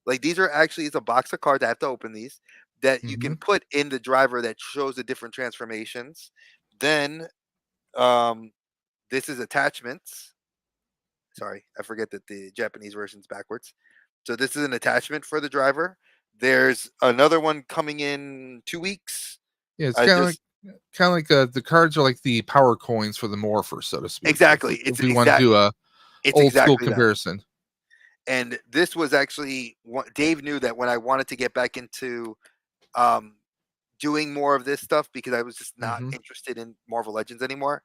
Like these are actually, it's a box of cards. I have to open these that you Hmm. can put in the driver that shows the different transformations. Then um this is attachments. Sorry, I forget that the Japanese version's backwards. So this is an attachment for the driver. There's another one coming in 2 weeks. Yeah, it's I just kind of like the cards are like the power coins for the morphers, so to speak. exactly. If we want to do a It's old school exactly that. comparison. And this was actually what Dave knew that when I wanted to get back into um doing more of this stuff because I was just not Hmm. interested in Marvel Legends anymore.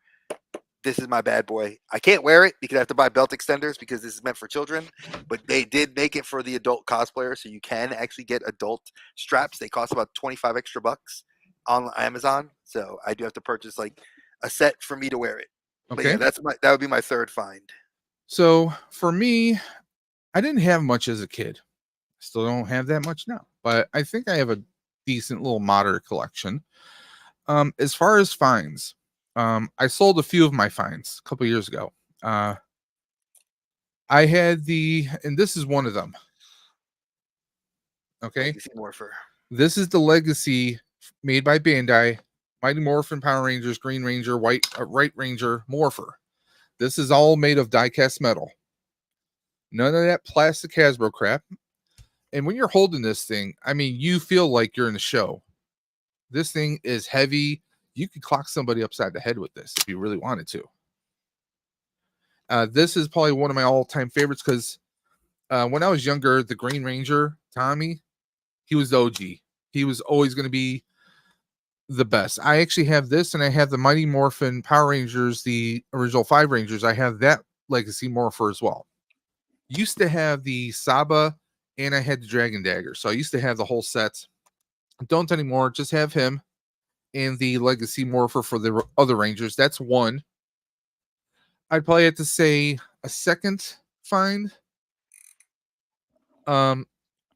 This is my bad boy. I can't wear it because I have to buy belt extenders because this is meant for children. But they did make it for the adult cosplayer, so you can actually get adult straps. They cost about 25 extra bucks on Amazon. So I do have to purchase like a set for me to wear it. But yeah, Okay. that would be my third find. So for me, I didn't have much as a kid. Still don't have that much now, but I think I have a decent little moderate collection. As far as finds, I sold a few of my finds a couple years ago. I had and this is one of them. Okay, Legacy Morpher. this is the Legacy made by Bandai. Mighty Morphin Power Rangers, Green Ranger, White Ranger, Morpher. This is all made of die-cast metal. None of that plastic Hasbro crap. And when you're holding this thing, I mean, you feel like you're in a show. This thing is heavy. You could clock somebody upside the head with this if you really wanted to. This is probably one of my all-time favorites because when I was younger, the Green Ranger, Tommy, he was the OG. He was always going to be the best. I actually have this, and I have the Mighty Morphin Power Rangers, the original 5 Rangers. I have that Legacy Morpher as well. Used to have the Saba, and I had the Dragon Dagger. So I used to have the whole set. Don't anymore. Just have him and the Legacy Morpher for the other Rangers. That's one. I'd probably have to say a second find.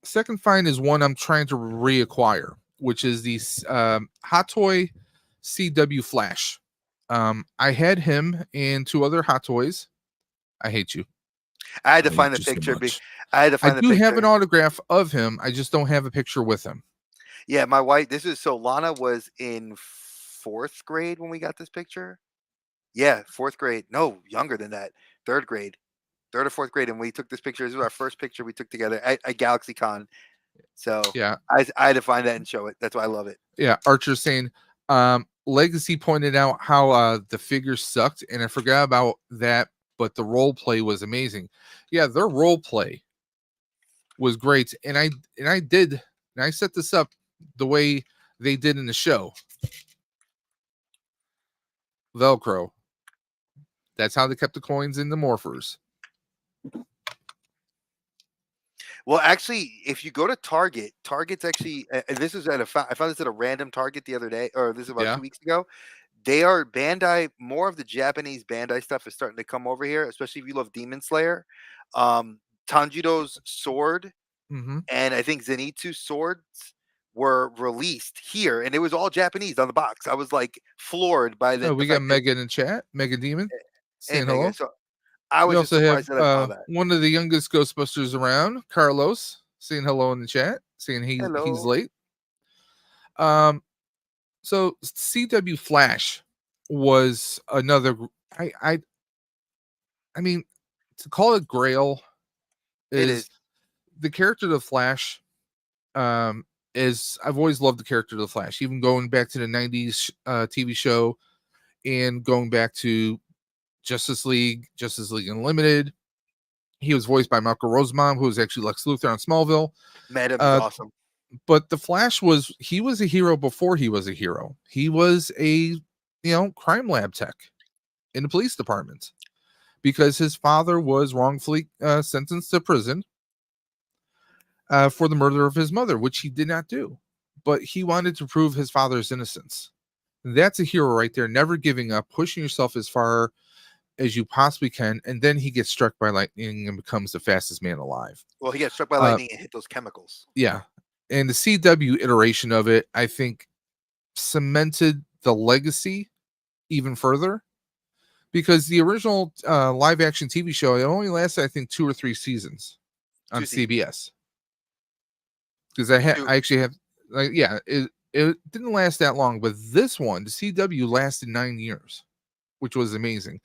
Second find is one I'm trying to reacquire, which is the Hot Toy CW Flash. I had him and 2 other Hot Toys. I hate you. I had to find the picture. I do have an autograph of him. I just don't have a picture with him. Yeah, my wife. Lana was in 4th grade when we got this picture. Yeah, 4th grade. No, younger than that. 3rd grade. 3rd or 4th grade, and we took this picture. This was our first picture we took together at GalaxyCon. So yeah, I had to find that and show it. That's why I love it. Yeah, Archer's saying Legacy pointed out how the figures sucked, and I forgot about that, but the role play was amazing. Yeah, their role play was great, and I set this up the way they did in the show. Velcro. That's how they kept the coins in the morphers. Well, actually, if you go to Target's actually, this is I found this at a random Target the other day, or this is about 2 weeks ago. They are Bandai, more of the Japanese Bandai stuff is starting to come over here, especially if you love Demon Slayer. Tanjiro's sword, and I think Zenitsu's swords were released here, and it was all Japanese on the box. I was like floored by the. We got Mega in the chat, Mega Demon. Saying hello. So I was just surprised that I saw that. One of the youngest Ghostbusters around, Carlos, saying hello in the chat, saying he's late. So CW Flash was another. I mean, to call it Grail is the character of the Flash. Is I've always loved the character of the Flash, even going back to the '90s TV show, and going back to Justice League Unlimited. He was voiced by Michael Rosenbaum, who was actually Lex Luthor on Smallville. Man, it was awesome. But the Flash was a hero before he was a hero. He was a crime lab tech in the police department because his father was wrongfully sentenced to prison for the murder of his mother, which he did not do. But he wanted to prove his father's innocence. That's a hero right there, never giving up, pushing yourself as far as you possibly can, and then he gets struck by lightning and becomes the fastest man alive. Well, he gets struck by lightning and hit those chemicals. Yeah. And the CW iteration of it, I think, cemented the legacy even further, because the original live action TV show, it only lasted, I think, 2 or 3 seasons on CBS. Because I actually have, it didn't last that long, but this one, the CW, lasted 9 years, which was amazing.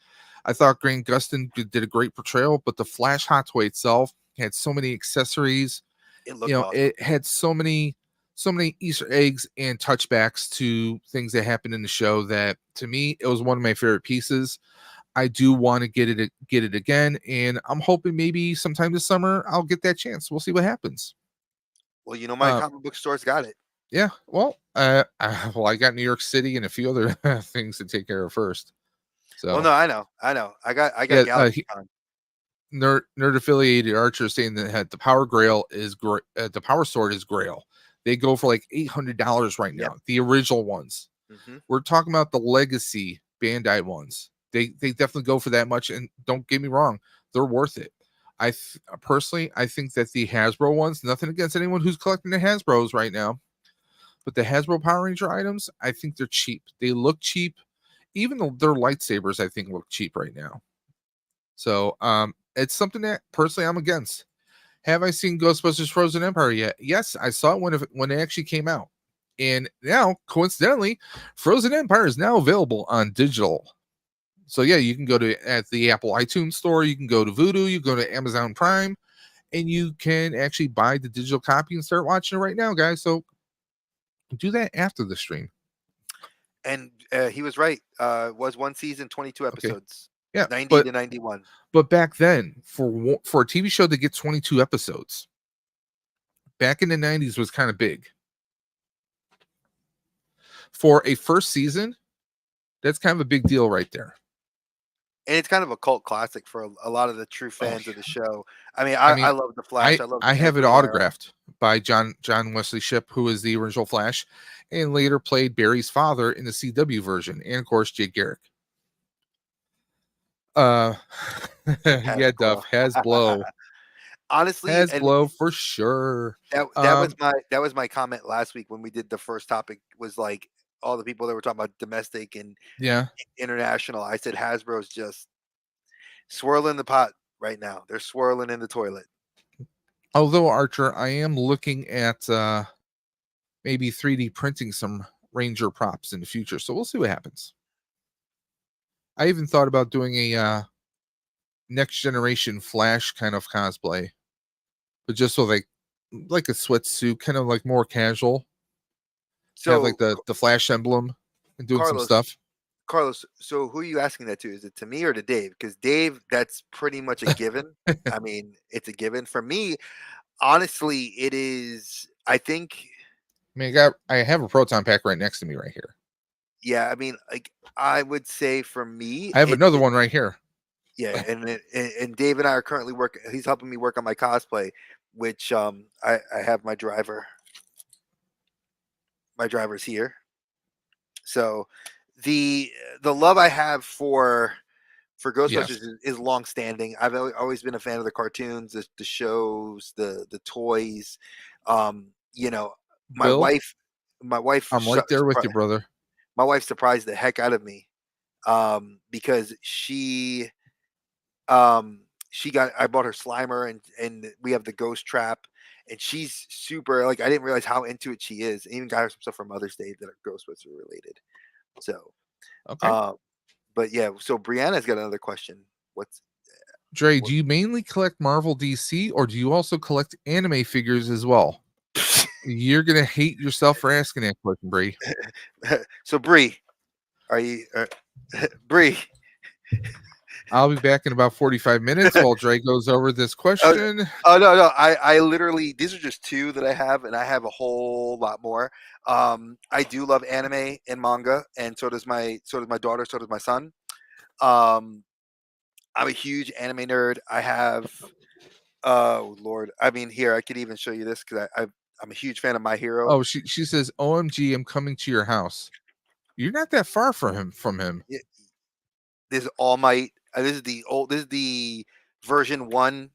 I thought Grant Gustin did a great portrayal, but the Flash Hot Toy itself had so many accessories. It looked awesome. It had so many Easter eggs and touchbacks to things that happened in the show that, to me, it was one of my favorite pieces. I do want to get it again, and I'm hoping maybe sometime this summer I'll get that chance. We'll see what happens. Well, my comic book store's got it. Yeah. Well, I got New York City and a few other things to take care of first. So. Well, no, I know. I got GalaxyCon. Nerd affiliated Archer saying that the Power Grail is the Power Sword is Grail. They go for like $800 right now. Yep. The original ones. We're talking about the legacy Bandai ones. They definitely go for that much. And don't get me wrong, they're worth it. Personally, I think that the Hasbro ones, nothing against anyone who's collecting the Hasbros right now, but the Hasbro Power Ranger items, I think they're cheap. They look cheap. Even their lightsabers, I think, look cheap right now. So it's something that personally I'm against. Have I seen Ghostbusters Frozen Empire yet? Yes, I saw it when it actually came out. And now, coincidentally, Frozen Empire is now available on digital. So yeah, you can go to at the Apple iTunes store, you can go to Vudu, you go to Amazon Prime, and you can actually buy the digital copy and start watching it right now, guys. So do that after the stream. And he was right. It was one season, 22 Okay. episodes. Yeah, 90 to 91. But back then, for a TV show to get 22 episodes, back in the 90s was kind of big. For a first season, that's kind of a big deal right there. And it's kind of a cult classic for a lot of the true fans of the show. I mean, I love the Flash. I have it autographed by John Wesley Shipp, who is the original Flash, and later played Barry's father in the CW version, and of course Jake Garrick. Yeah, Duff, Hasbro. Honestly, Hasbro for sure. That was my comment last week when we did the first topic, was like all the people that were talking about domestic and international. I said Hasbro's just swirling the pot right now. They're swirling in the toilet. Although, Archer, I am looking at maybe 3D printing some Ranger props in the future, so we'll see what happens. I even thought about doing a next generation Flash kind of cosplay, but just so like a sweatsuit, kind of like more casual. So have like the Flash emblem and doing some stuff. Carlos, so who are you asking that to? Is it to me or to Dave? Because Dave, that's pretty much a given. I mean, it's a given. For me, honestly, it is. I think. I mean, I have a proton pack right next to me right here. Yeah, I mean, like I would say for me, I have another one right here. Yeah, and Dave and I are currently working. He's helping me work on my cosplay, which I have my driver. My driver's here. So the love I have for Ghostbusters is long standing. I've always been a fan of the cartoons, the shows, the toys. You know, my Bill, wife. I'm right there with you, brother. My wife surprised the heck out of me because she I bought her Slimer and we have the Ghost Trap, and she's super, like, I didn't realize how into it she is. I even got her some stuff for Mother's Day that are Ghostbusters related. So, okay. But yeah, so Brianna's got another question. Dre, do you mainly collect Marvel DC, or do you also collect anime figures as well? You're gonna hate yourself for asking that question, Bree. So Bree, are you Bree? I'll be back in about 45 minutes while Dre goes over this question. Oh no, I literally, these are just two that I have, and I have a whole lot more. I do love anime and manga, and so does my daughter, so does my son. I'm a huge anime nerd. I have, oh Lord, I mean, here I could even show you this because I'm a huge fan of My Hero. Oh, she says, "OMG, I'm coming to your house." You're not that far from him. Yeah, this is All Might. This is the version 1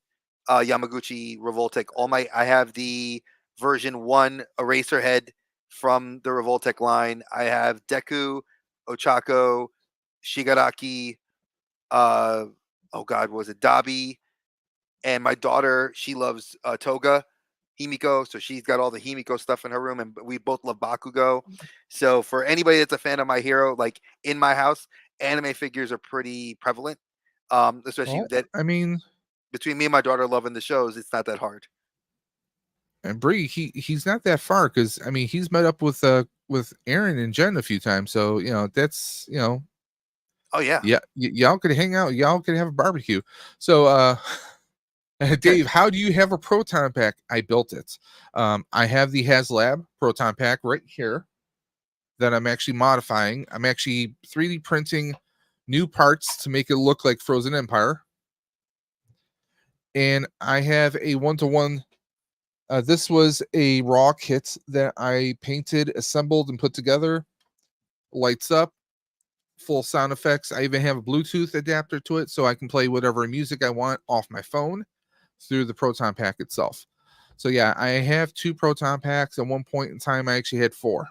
Yamaguchi Revoltech All Might. I have the version 1 Eraserhead from the Revoltech line. I have Deku, Ochako, Shigaraki, oh God, what was it? Dabi. And my daughter, she loves Toga, Himiko, so she's got all the Himiko stuff in her room, and we both love Bakugo. So for anybody that's a fan of My Hero, like in my house, anime figures are pretty prevalent. Especially I mean, between me and my daughter loving the shows, it's not that hard. And Bree, he's not that far because I mean he's met up with Aaron and Jen a few times, so you know that's Oh yeah, y'all could hang out, y'all could have a barbecue. So Dave, how do you have a proton pack? I built it. I have the HasLab proton pack right here that I'm actually modifying. I'm actually 3D printing new parts to make it look like Frozen Empire. And I have a 1-to-1. This was a raw kit that I painted, assembled, and put together. Lights up, full sound effects. I even have a Bluetooth adapter to it so I can play whatever music I want off my phone through the proton pack itself. So yeah, I have 2 proton packs. At one point in time, I actually had 4.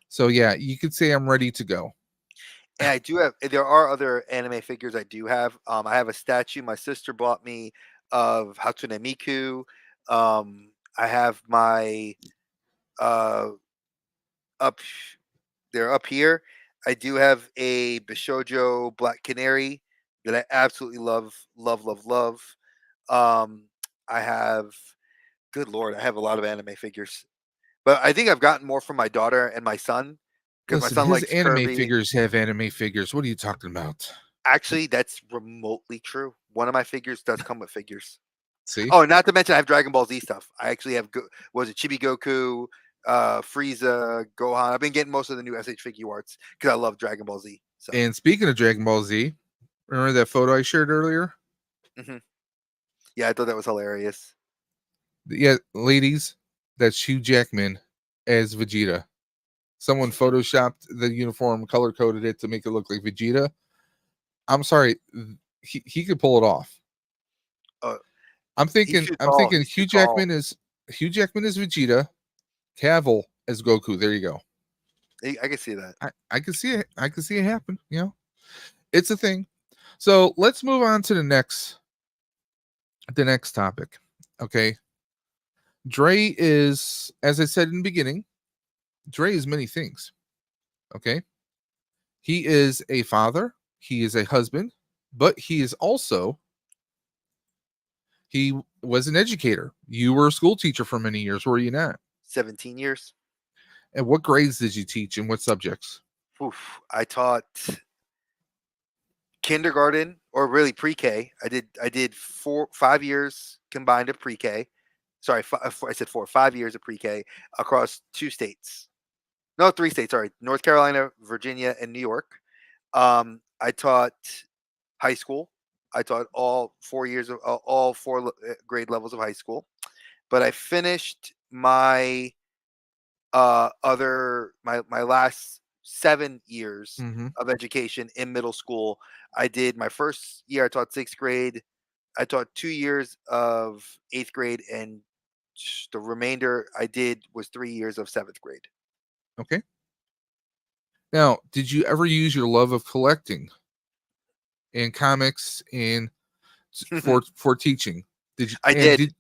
So yeah, you could say I'm ready to go. And I do have, there are other anime figures I do have. I have a statue my sister bought me of Hatsune Miku. I have my uh up they're up here. I do have a Bishojo Black Canary that I absolutely love, love, love, love. Um, I have, good lord, I have a lot of anime figures, but I think I've gotten more from my daughter and my son because my Listen, son his likes anime Kirby. figures have anime figures. What are you talking about? Actually, that's remotely true. One of my figures does come with figures. See? Oh, not to mention I have Dragon Ball Z stuff. I actually have was it Chibi Goku, Frieza, Gohan. I've been getting most of the new SH figure arts because I love Dragon Ball Z. So, And speaking of Dragon Ball Z, remember that photo I shared earlier? mhm. Yeah, I thought that was hilarious. Yeah, ladies, that's Hugh Jackman as Vegeta. Someone photoshopped the uniform, color coded it to make it look like Vegeta. I'm sorry, he could pull it off. Uh, I'm he's thinking too I'm tall. thinking He's too tall. Hugh Jackman is Vegeta, Cavill as Goku. There you go. I can see that. I can see it. I can see it happen. You know, it's a thing. So let's move on to the next topic. Okay. Dre is, as I said in the beginning, Dre is many things. Okay. He is a father, he is a husband, but he was an educator. You were a school teacher for many years, were you not? 17 years. And what grades did you teach and what subjects? Oof. I taught kindergarten or really pre-K. I did 5 years combined of pre-K. Sorry, I said 5 years of pre-K across 2 states. No, 3 states. Sorry, North Carolina, Virginia, and New York. I taught high school. I taught all 4 years of all four grade levels of high school. But I finished my my last 7 years Mm-hmm. of education in middle school. I did my first year. I taught sixth grade. I taught 2 years of eighth grade, and the remainder I did was 3 years of seventh grade. Okay. Now, did you ever use your love of collecting and comics and for teaching? Did you I did.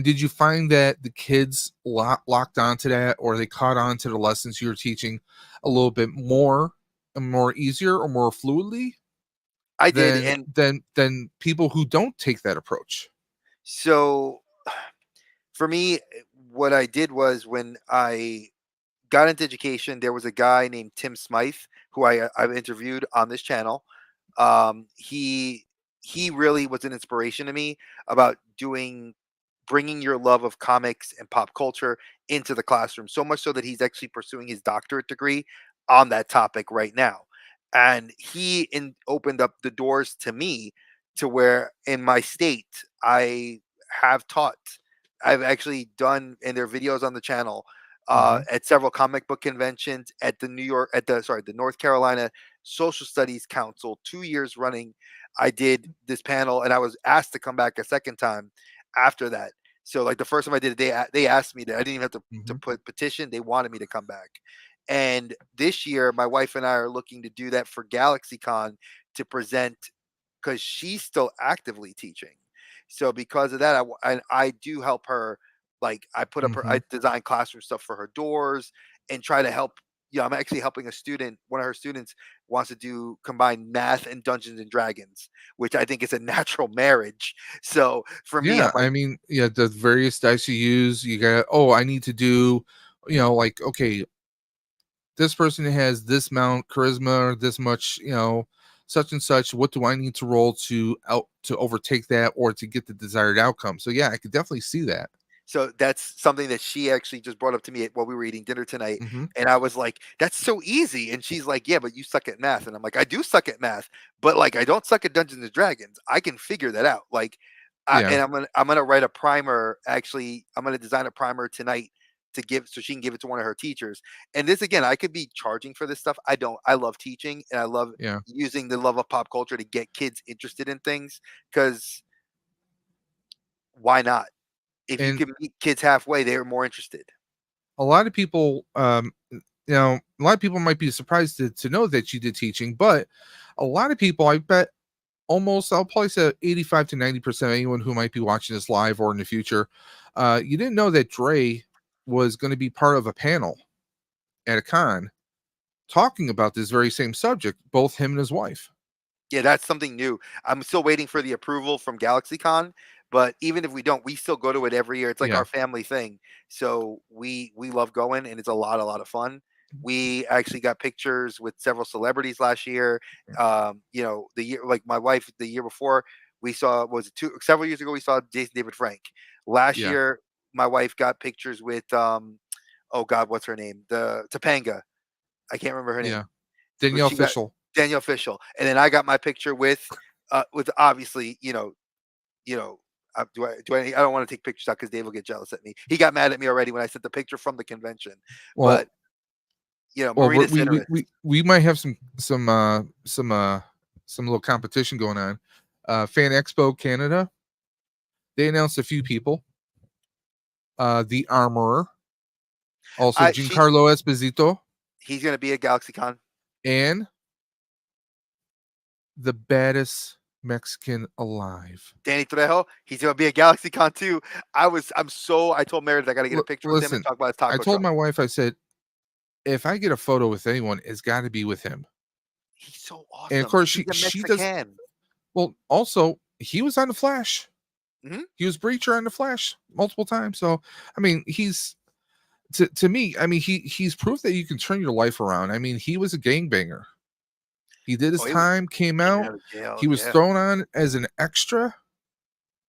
did you find that the kids locked onto that, or they caught on to the lessons you were teaching a little bit more and more easier or more fluidly I did, than and people who don't take that approach? so for me, what I did was when I got into education, there was a guy named Tim Smythe who I've interviewed on this channel. He really was an inspiration to me about bringing your love of comics and pop culture into the classroom. So much so that he's actually pursuing his doctorate degree on that topic right now. And opened up the doors to me to where in my state I have taught. I've actually done, and there are videos on the channel Mm-hmm. at several comic book conventions at the North Carolina Social Studies Council 2 years running. I did this panel, and I was asked to come back a second time after that. So like the first time I did it, they asked me that. I didn't even have to Mm-hmm. put petition. They wanted me to come back. And this year, my wife and I are looking to do that for GalaxyCon to present because she's still actively teaching. So because of that, I do help her. Like Mm-hmm. I design classroom stuff for her doors and try to help. Yeah, I'm actually helping a student. One of her students wants to do combine math and Dungeons and Dragons, which I think is a natural marriage. So for me, I'm Yeah, I like, mean, yeah, the various dice you use, you got, oh, I need to do, like, okay, this person has this amount charisma, this much, such and such. What do I need to roll to overtake that or to get the desired outcome? So yeah, I could definitely see that. so that's something that she actually just brought up to me while we were eating dinner tonight. Hmm. And I was like, that's so easy. And she's like, yeah, but you suck at math. And I'm like, I do suck at math, but like, I don't suck at Dungeons and Dragons. I can figure that out. Like, Yeah. and I'm gonna write a primer. Actually, I'm gonna design a primer tonight to give so she can give it to one of her teachers. And this again, I could be charging for this stuff. I don't. I love teaching, and I love Yeah. using the love of pop culture to get kids interested in things. Because why not? If you And can meet kids halfway, they're more interested. a lot of people, a lot of people might be surprised to know that you did teaching, but a lot of people, I bet, almost, I'll probably say 85 to 90% of anyone who might be watching this live or in the future, you didn't know that Dre was going to be part of a panel at a con talking about this very same subject, both him and his wife. Yeah, that's something new. I'm still waiting for the approval from GalaxyCon, but even if we don't, we still go to it every year. It's like Yeah. our family thing. So we love going, and it's a lot of fun. We actually got pictures with several celebrities last year. The year like my wife the year before we saw was it several years ago we saw Jason David Frank. Last Yeah. year my wife got pictures with oh God, what's her name? The Topanga. I can't remember her name. Yeah. But Danielle she got Fishel. Danielle Fishel, and then I got my picture with obviously, I don't want to take pictures out because Dave will get jealous at me. He got mad at me already when I sent the picture from the convention. Well, But well, Marita we Cineris, we might have some little competition going on. Fan Expo Canada, they announced a few people. The Armorer, also I she Giancarlo Esposito, he's gonna be at GalaxyCon. and the baddest Mexican alive. Danny Trejo, he's gonna be at GalaxyCon too. I told Meredith I gotta get a picture with him and Listen, talk about his I taco told truck. my wife, I said, if I get a photo with anyone, it's got to be with him. He's so And of awesome. course, He's a she does. Mexican. Well, also, he was on the Flash. Hmm. He was Breacher on the Flash multiple times. So, I mean, he's to me. I mean, he's proof that you can turn your life around. I mean, he was a gangbanger. He did his Oh, he was time, came in and out. out of jail. He was Yeah. thrown on as an extra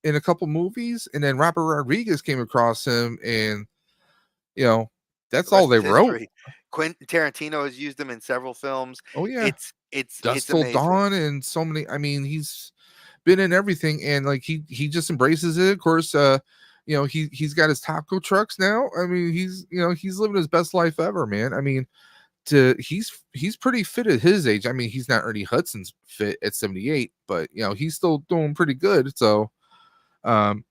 in a couple movies, and then Robert Rodriguez came across him, and you know, The that's all rest they is wrote. history. Quentin Tarantino has used him in several films. Oh yeah, It's Dust Till amazing. Dawn, and so many. I mean, he's been in everything, and like he just embraces it. Of course, he's got his taco trucks now. I mean, he's living his best life ever, man. I mean, he's pretty fit at his age. I mean, he's not Ernie Hudson's fit at 78, but he's still doing pretty good. So, um,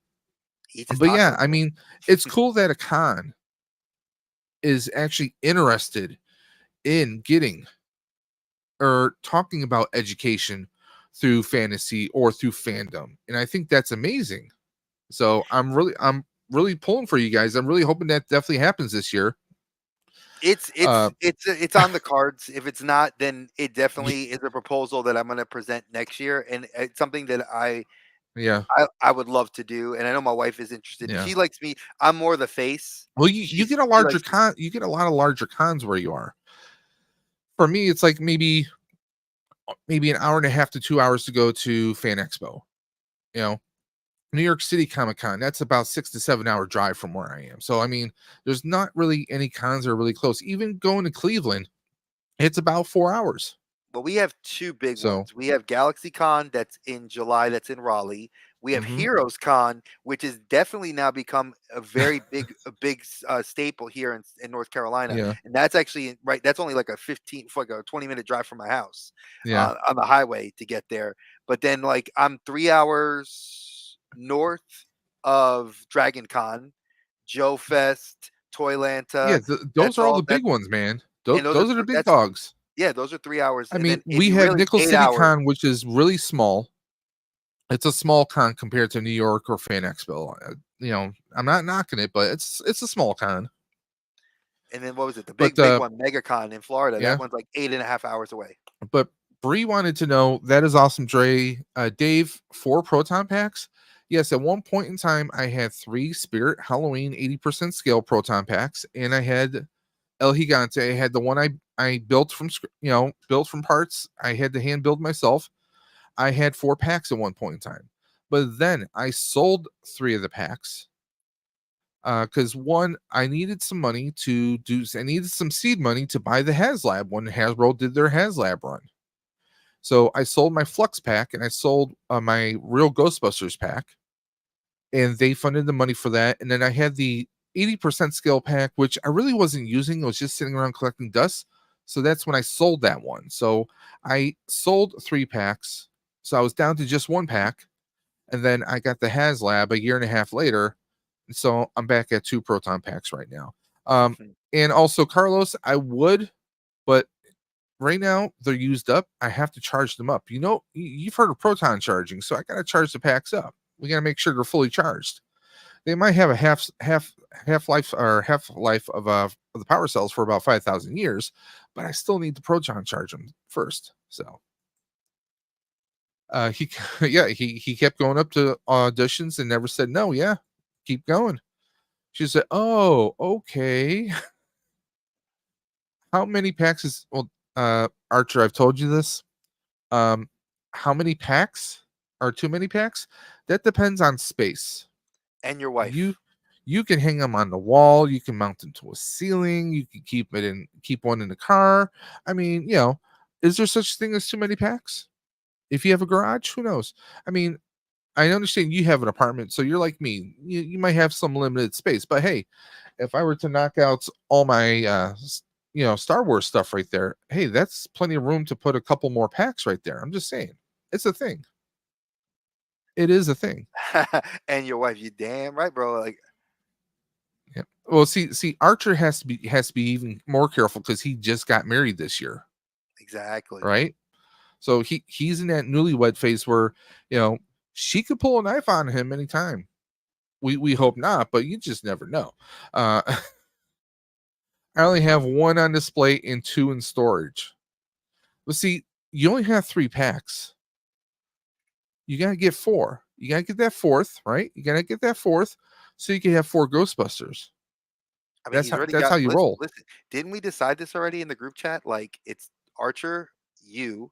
Eats his but yeah, tacos, I man. mean, it's cool that a con is actually interested in getting or talking about education through fantasy or through fandom, and I think that's amazing. So I'm really pulling for you guys. I'm really hoping that definitely happens this year. Uh, It's on the cards. If it's not, then it y- definitely is a proposal that I'm going to present next year, and it's something that yeah, I would love to do. And I know my wife is interested. yeah. She likes me. I'm more the face. Well, you get a She larger likes me. con. You get a lot of larger cons where you are. For me, it's like maybe an hour and a half to 2 hours to go to Fan Expo. You know, New York City Comic Con. That's about 6 to 7 hour drive from where I am. So I mean, there's not really any cons that are really close. Even going to Cleveland, it's about 4 hours. But we have two big So ones. We have GalaxyCon that's in July, that's in Raleigh. We have mhm. Heroes Con, which has definitely now become a big staple here in North Carolina, Yeah, and that's actually right. That's only like like a 20-minute drive from my house yeah, on the highway to get there. But then, like, I'm 3 hours north of Dragon Con, Joe Fest, yeah. Toylanta. Those That's are all all. the big ones, man. Those, And those are those are the big that's dogs. yeah, those are 3 hours. I And mean, then if we you have really Nickel 8 City hours. Con, which is really small. It's a small con compared to New York or Fan Expo. I'm not knocking it, but it's a small con. And then what was it? The But big one, MegaCon in Florida. That yeah, one's like 8.5 hours away. but Bree wanted to know that is awesome, Dre. Dave, 4 proton packs. Yes, at one point in time, I had 3 Spirit Halloween 80% scale proton packs, and I had El Gigante. I had the one I built from built from parts. I had to hand build myself. I had 4 packs at one point in time, but then I sold 3 of the packs because one, I needed some money to do. I needed some seed money to buy the HasLab when Hasbro did their HasLab run. So I sold my Flux pack and I sold my Real Ghostbusters pack, and they funded the money for that. And then I had the 80% scale pack, which I really wasn't using. It was just sitting around collecting dust. So that's when I sold that one. So I sold 3 packs. So I was down to just 1 pack. And then I got the HasLab a year and a half later. So I'm back at 2 proton packs right now. And also, Carlos, I would, but right now they're used up. I have to charge them up. You've heard of proton charging, so I got to charge the packs up. We got to make sure they're fully charged. They might have a half life of the power cells for about 5,000 years, but I still need to proton charge them first. So he he kept going up to auditions and never said no. Yeah, keep going. She said, "Oh, okay." How many packs is Archer? I've told you this. How many packs are too many packs? That depends on space. And your wife. You can hang them on the wall. You can mount them to a ceiling. You can keep one in the car. I mean, is there such thing as too many packs? If you have a garage, who knows? I mean, I understand you have an apartment, so you're like me. You might have some limited space, but hey, if I were to knock out all my Star Wars stuff right there, hey, that's plenty of room to put a couple more packs right there. I'm just saying, it's a thing. It is a thing. And your wife, you damn right, bro. Like, yeah. Well, see, Archer has to be even more careful because he just got married this year. Exactly. Right. So he's in that newlywed phase where she could pull a knife on him anytime. We hope not, but you just never know. I only have one on display and two in storage. But see, you only have 3 packs. You gotta get 4. You gotta get that 4th, right? You gotta get that 4th so you can have 4 Ghostbusters. I mean, That's how you roll. Listen, didn't we decide this already in the group chat? Like, it's Archer, you,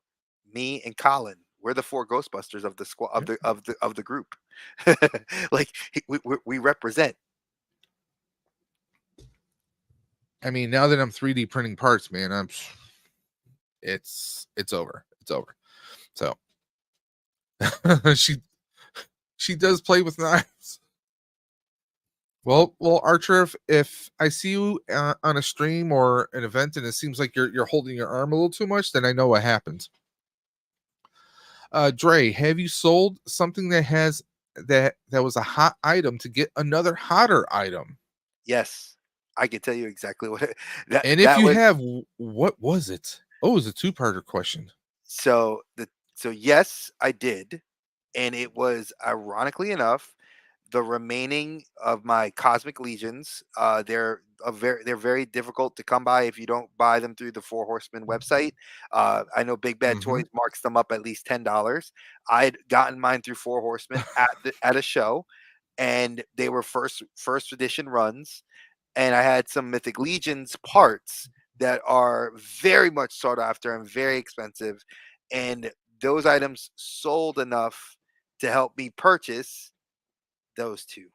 me, and Colin. We're the 4 Ghostbusters of the squad of the group. Like, we represent. I mean, now that I'm 3D printing parts, man, it's over. It's over. So she does play with knives. Well, Archer, if I see you on a stream or an event and it seems like you're holding your arm a little too much, then I know what happened. Dre, have you sold something that was a hot item to get another hotter item? Yes, I can tell you exactly what And if you have, what was it? Oh, it was a 2-parter question. So yes, I did, and it was, ironically enough, the remaining of my Cosmic Legions. They're very difficult to come by if you don't buy them through the Four Horsemen website. I know Big Bad Toys marks them up at least $10. I'd gotten mine through Four Horsemen at a show, and they were first edition runs, and I had some Mythic Legions parts that are very much sought after and very expensive, and those items sold enough to help me purchase those 2.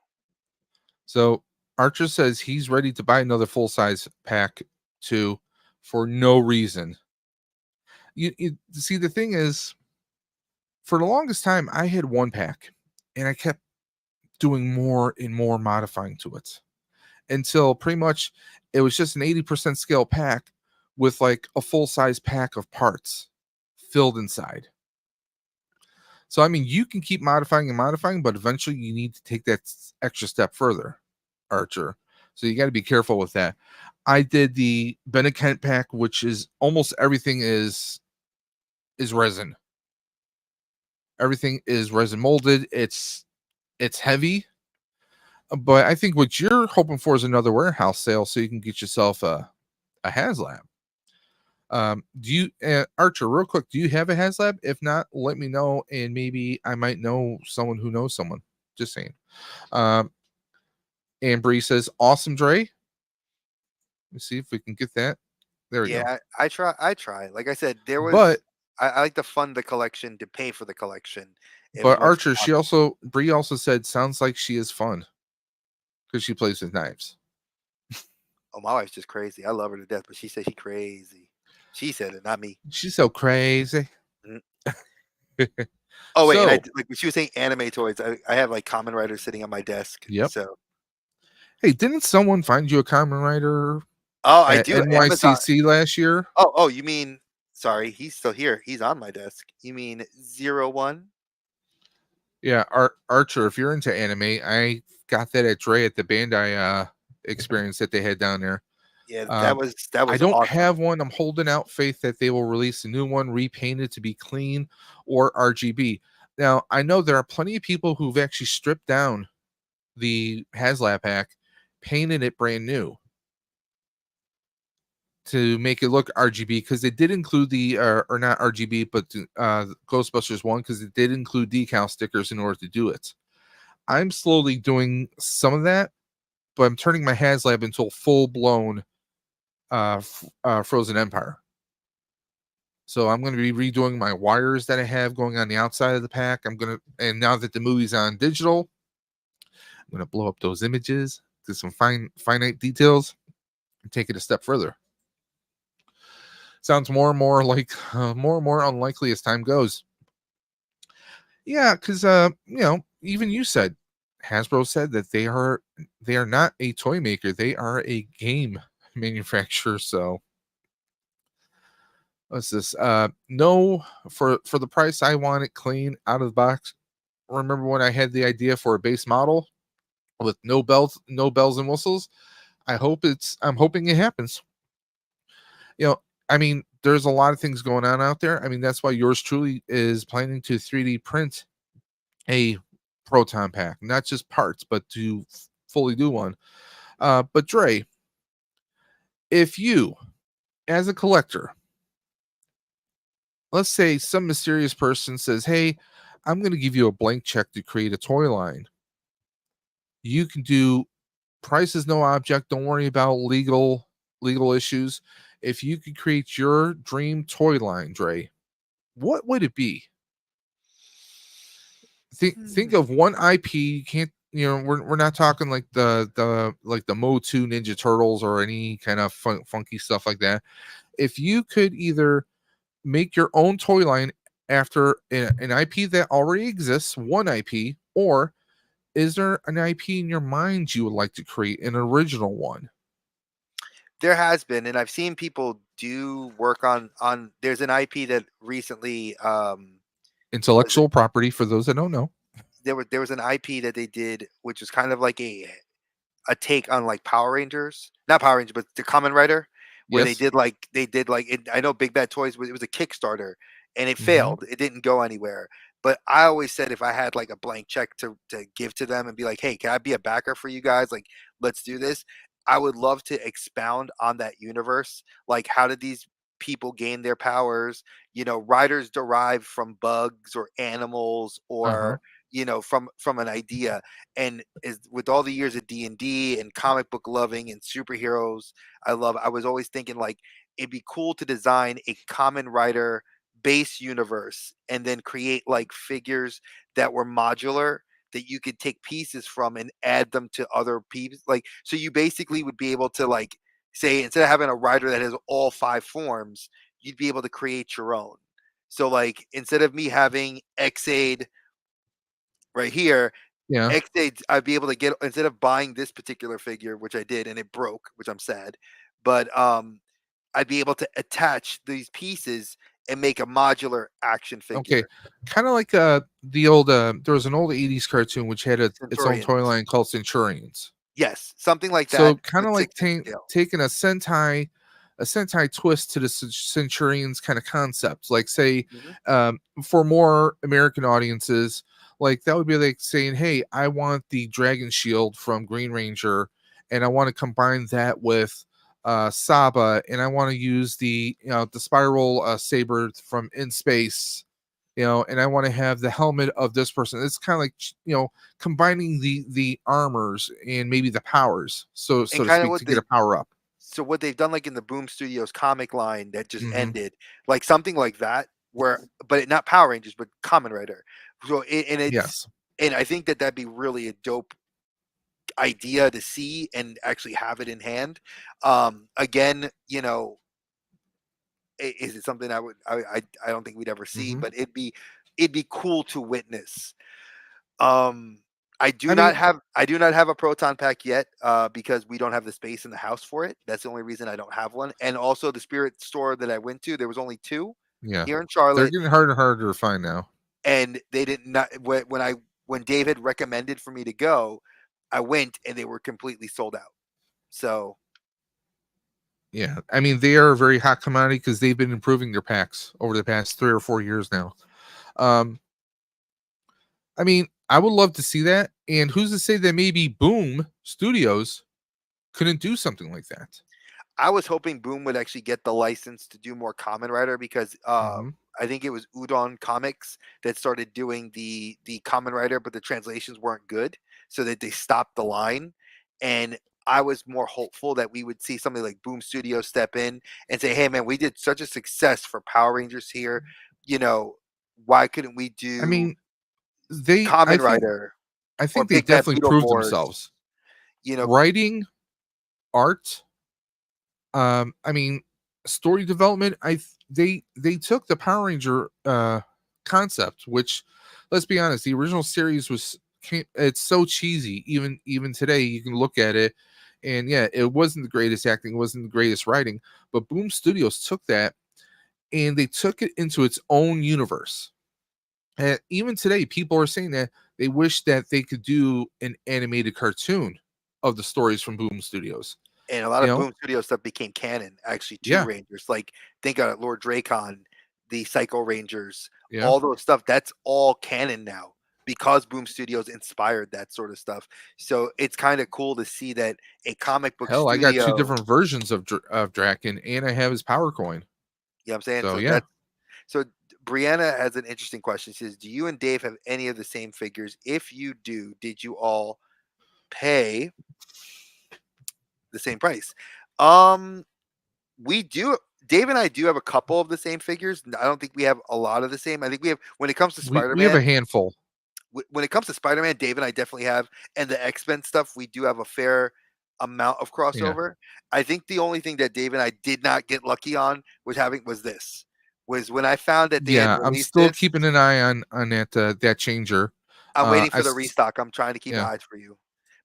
So Archer says he's ready to buy another full-size pack 2 for no reason. You see, the thing is, for the longest time, I had 1 pack, and I kept doing more and more modifying to it until pretty much it was just an 80% scale pack with like a full-size pack of parts filled inside. So, I mean, you can keep modifying and modifying, but eventually you need to take that extra step further, Archer. So you got to be careful with that. I did the Bennett Kent pack, which is almost everything is resin. Everything is resin molded. It's heavy, but I think what you're hoping for is another warehouse sale so you can get yourself a HasLab. Do you, Archer, real quick, do you have a HasLab? If not, let me know, and maybe I might know someone who knows someone. Just saying. And Bree says, awesome, Dre. Let's see if we can get that. There we go. Yeah, I try. Like I said, there was, but I like to fund the collection to pay for the collection. But Archer, Bree also said, sounds like she is fun because she plays with knives. Oh, my wife's just crazy. I love her to death, but she said she's crazy. She said it, not me. She's so crazy. Oh wait, and like she was saying, anime toys. I have like Kamen Rider sitting on my desk. Yep. So, hey, didn't someone find you a Kamen Rider? Oh, I do. NYCC last year. Oh, you mean? Sorry, he's still here. He's on my desk. You mean 01? Yeah, Archer. If you're into anime, I got that at Dre at the Bandai experience that they had down there. Yeah, Um, that I was don't awesome. have one. I'm holding out faith that they will release a new one, repainted to be clean or RGB. Now, I know there are plenty of people who've actually stripped down the HasLab pack, painted it brand new to make it look RGB, because it did include the or not RGB, but Ghostbusters 1, because it did include decal stickers in order to do it. I'm slowly doing some of that, but I'm turning my HasLab into a full blown Frozen Empire. So I'm going to be redoing my wires that I have going on the outside of the pack. And now that the movie's on digital, I'm going to blow up those images to some finite details and take it a step further. Sounds more and more like more and more unlikely as time goes. Yeah, because even you said, Hasbro said that they are not a toy maker; they are a game manufacturer. So what's this? No, for the price I want it clean out of the box. Remember when I had the idea for a base model with no bells and whistles? I'm hoping it happens. I mean, there's a lot of things going on out there. I mean, that's why yours truly is planning to 3D print a proton pack, not just parts, but to fully do one. But Dre, if you, as a collector, let's say some mysterious person says, "Hey, I'm going to give you a blank check to create a toy line." You can do, price is no object. Don't worry about legal issues. If you could create your dream toy line, Dre, what would it be? Think Hmm. of one IP. You can't, we're not talking like the Motu Ninja Turtles or any kind of funky stuff like that. If you could either make your own toy line after an IP that already exists, one IP, or is there an IP in your mind you would like to create an original one? There has been, and I've seen people do work on. There's an IP that recently was Intellectual property, for those that don't know. there was an IP that they did, which was kind of like a take on like Power Rangers, not Power Rangers, but the Common Rider, where Yes. they did like it, I know Big Bad Toys it was a Kickstarter and it Hmm. failed. It didn't go anywhere. But I always said if I had like a blank check to give to them and be like, hey, can I be a backer for you guys? Like, let's do this. I would love to expound on that universe. Like, how did these people gain their powers? Riders derive from bugs or animals Uh-huh. or from an idea, and is with all the years of D&D and comic book loving and superheroes I was always thinking like it'd be cool to design a common writer base universe and then create like figures that were modular that you could take pieces from and add them to other pieces, like so you basically would be able to like say instead of having a writer that has all five forms, you'd be able to create your own. So like instead of me having Xaid right here, Yeah. Xaid, I'd be able to get instead of buying this particular figure, which I did and it broke, which I'm sad, but I'd be able to attach these pieces and make a modular action Okay. figure. Kind of like the old there was an old 80s cartoon which had its own toy Centurions. line called Centurions. Yes, something like So that, kind but of like 6-inch scale. taking a Sentai twist to the Centurions kind of concept. Like say, Mhm. for more American audiences, like that would be like saying, "Hey, I want the Dragon Shield from Green Ranger, and I want to combine that with Saba, and I want to use the spiral saber from In Space." And I want to have the helmet of this person. It's kind of like combining the armors and maybe the powers, so And to kind of speak, what to get they a power up. so what they've done like in the Boom Studios comic line that just Hmm. ended, like something like that, where but not Power Rangers, but Common Rider. So Yes. and I think that that'd be really a dope idea to see and actually have it in hand. Again, is it something I don't think we'd ever see, Hmm. but it'd be cool to witness. Um, I mean, I do not have a proton pack yet, because we don't have the space in the house for it. That's the only reason I don't have one. And also the spirit store that I went to, there was only two yeah, here in they're Charlotte, getting harder and harder to find now. and they did not when David recommended for me to go, I went and they were completely sold out. So Yeah, I mean they are a very hot commodity because they've been improving their packs over the past 3 or 4 years now. Um, I mean, I would love to see that. And who's to say that maybe Boom Studios couldn't do something like that? I was hoping Boom would actually get the license to do more Kamen Rider because Hmm. I think it was Udon Comics that started doing the Kamen Rider, but the translations weren't good, so that they stopped the line. And I was more hopeful that we would see something like Boom Studio step in and say, "Hey, man, we did such a success for Power Rangers here. You know, why couldn't we I do mean, they, Kamen Rider I or think they Big Bad definitely proved Beetleborgs?" themselves. You know, Writing, art, I mean, story development. They took the Power Ranger concept, which, let's be honest, the original series it's so cheesy. Even today, you can look at it, and yeah, it wasn't the greatest acting, it wasn't the greatest writing, but Boom Studios took that and they took it into its own universe. And even today, people are saying that they wish that they could do an animated cartoon of the stories from Boom Studios. and a lot You of know, Boom Studio stuff became canon actually to yeah, Rangers. Like think of Lord Dracon, the Psycho Rangers, yeah. all those stuff. That's all canon now because Boom Studios inspired that sort of stuff. So it's kind of cool to see that a comic book Hell, I got two studio. different versions of Draken, and I have his power coin. You know what I'm saying? So So yeah, that's so Brianna has an interesting question. She says, "Do you and Dave have any of the same figures? If you do, did you all pay the same price?" Um, we do. Dave and I do have a couple of the same figures. I don't think we have a lot of the same. I think we have when it comes to we have a Spider-Man. handful. When it comes to Spider-Man, Dave and I definitely have, and the X-Men stuff, we do have a fair amount of Yeah, crossover. I think the only thing that Dave and I did not get lucky on was this was when I found that they had yeah. I'm released still this. keeping an eye on that changer. I'm waiting I for the restock. I'm trying to keep yeah, eyes for you.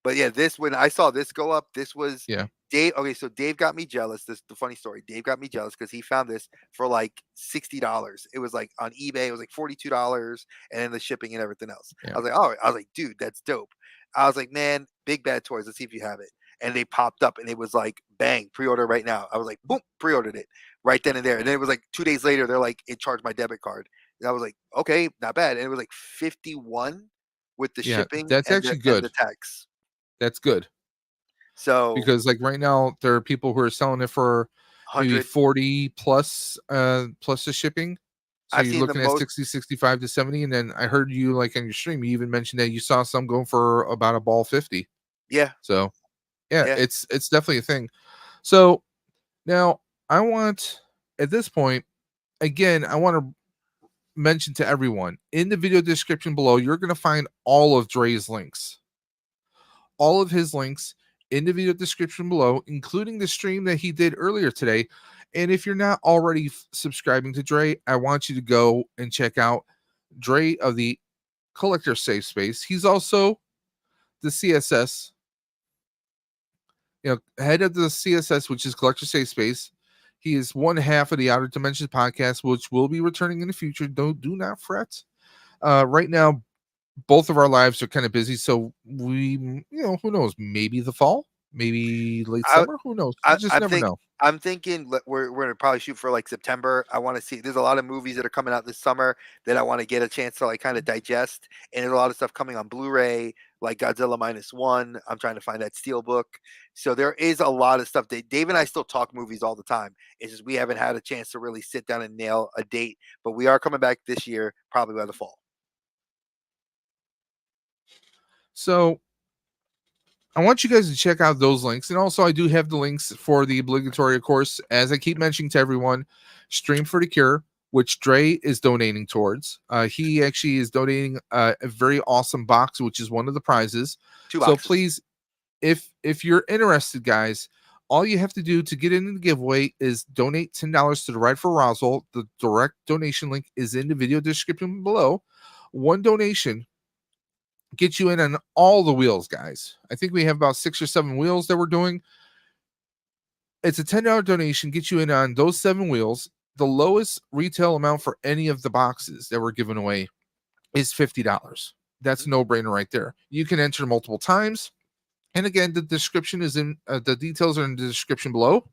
But yeah, this when I saw this go up, this was yeah, Dave. Okay, so Dave got me jealous. This the funny story. Dave got me jealous because he found this for like $60. It was like on eBay, it was like $42, and then the shipping and everything else. yeah. I was like, oh, I was like, dude, that's dope. I was like, man, Big Bad Toys. Let's see if you have it. And they popped up, and it was like, bang, pre-order right now. I was like, boom, pre-ordered it right then and there. And then it was like 2 days later, they're like, it charged my debit card. And I was like, okay, not bad. And it was like 51 with the Yeah, shipping that's and the actually good. tax. That's good So because like right now there are people who are selling it for maybe 100. 40 plus plus the shipping. So I've you're seen the looking at most. 60, 65 to 70. And then I heard you like on your stream, you even mentioned that you saw some going for about a ball 50. Yeah, So yeah, yeah. it's definitely a thing. So now I want at this point, again, I want to mention to everyone in the video description below, you're going to find all of Dre's links, all of his links in the video description below, including the stream that he did earlier today. And if you're not already subscribing to Dre, I want you to go and check out Dre of the Collector Safe Space. He's also the CSS, head of the CSS, which is Collector Safe Space. He is one half of the Outer Dimensions podcast, which will be returning in the future. Do not fret. Right now, both of our lives are kind of busy, so who knows? Maybe the fall, maybe late I, summer. Who knows? You I just I'm never think know. I'm thinking we're gonna probably shoot for like September. I want to see. There's a lot of movies that are coming out this summer that I want to get a chance to like kind of digest, and there's a lot of stuff coming on Blu-ray, like Godzilla -1. I'm trying to find that Steelbook. So there is a lot of stuff that Dave and I still talk movies all the time. It's just we haven't had a chance to really sit down and nail a date, but we are coming back this year, probably by the fall. So I want you guys to check out those links. And also, I do have the links for the obligatory, of course, as I keep mentioning to everyone, Stream for the Cure, which Dre is donating towards. He actually is donating a very awesome box, which is one of the prizes. Two So boxes. please, if you're interested, guys, all you have to do to get into the giveaway is donate $10 to the Ride for Roswell. The direct donation link is in the video description below. One donation get you in on all the wheels, guys. I think we have about 6 or 7 wheels that we're doing. It's a $10 donation, get you in on those 7 wheels. The lowest retail amount for any of the boxes that we're giving away is $50. That's a no-brainer right there. You can enter multiple times. And again, the description is in the details are in the description below.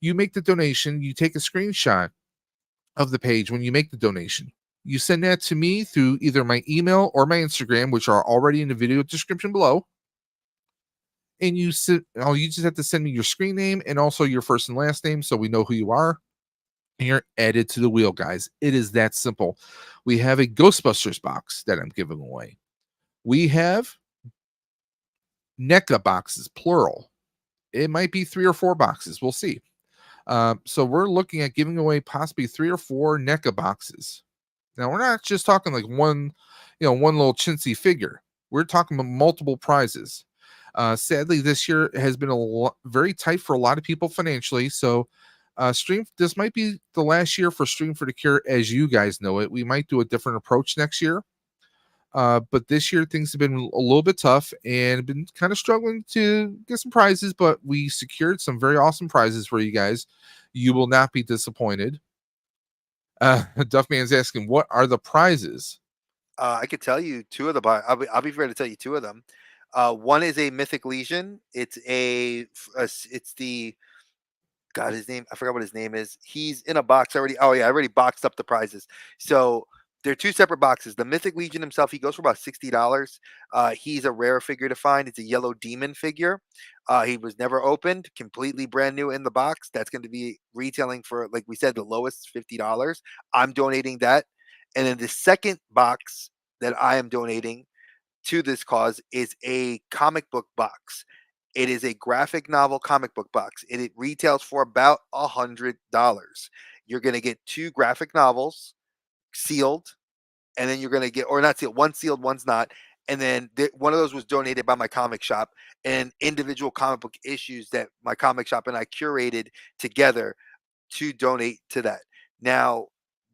You make the donation, you take a screenshot of the page when you make the donation. You send that to me through either my email or my Instagram, which are already in the video description below. And you just have to send me your screen name and also your first and last name so we know who you are. And you're added to the wheel, guys. It is that simple. We have a Ghostbusters box that I'm giving away. We have NECA boxes, plural. It might be 3 or 4 boxes. We'll see. So we're looking at giving away possibly 3 or 4 NECA boxes. Now we're not just talking like one little chintzy figure. We're talking about multiple prizes. Sadly, this year has been very tight for a lot of people financially. So, this might be the last year for Stream for the Cure as you guys know it. We might do a different approach next year. But this year things have been a little bit tough and been kind of struggling to get some prizes, but we secured some very awesome prizes for you guys. You will not be disappointed. Duffman's asking, what are the prizes? I could tell you 2 of the I'll be fair to tell you 2 of them. One is a Mythic Legion. It's it's the God, his name, I forgot what his name is. He's in a box already. Oh yeah, I already boxed up the prizes. So they're 2 separate boxes. The Mythic Legion himself, he goes for about $60. He's a rare figure to find. It's a yellow demon figure. He was never opened, completely brand new in the box. That's going to be retailing for, like we said, the lowest $50. I'm donating that. And then the second box that I am donating to this cause is a comic book box. It is a graphic novel comic book box. It retails for about $100. You're going to get 2 graphic novels sealed, and then you're going to get, or not sealed, one's sealed, one's not. And then one of those was donated by my comic shop, and individual comic book issues that my comic shop and I curated together to donate to that. Now,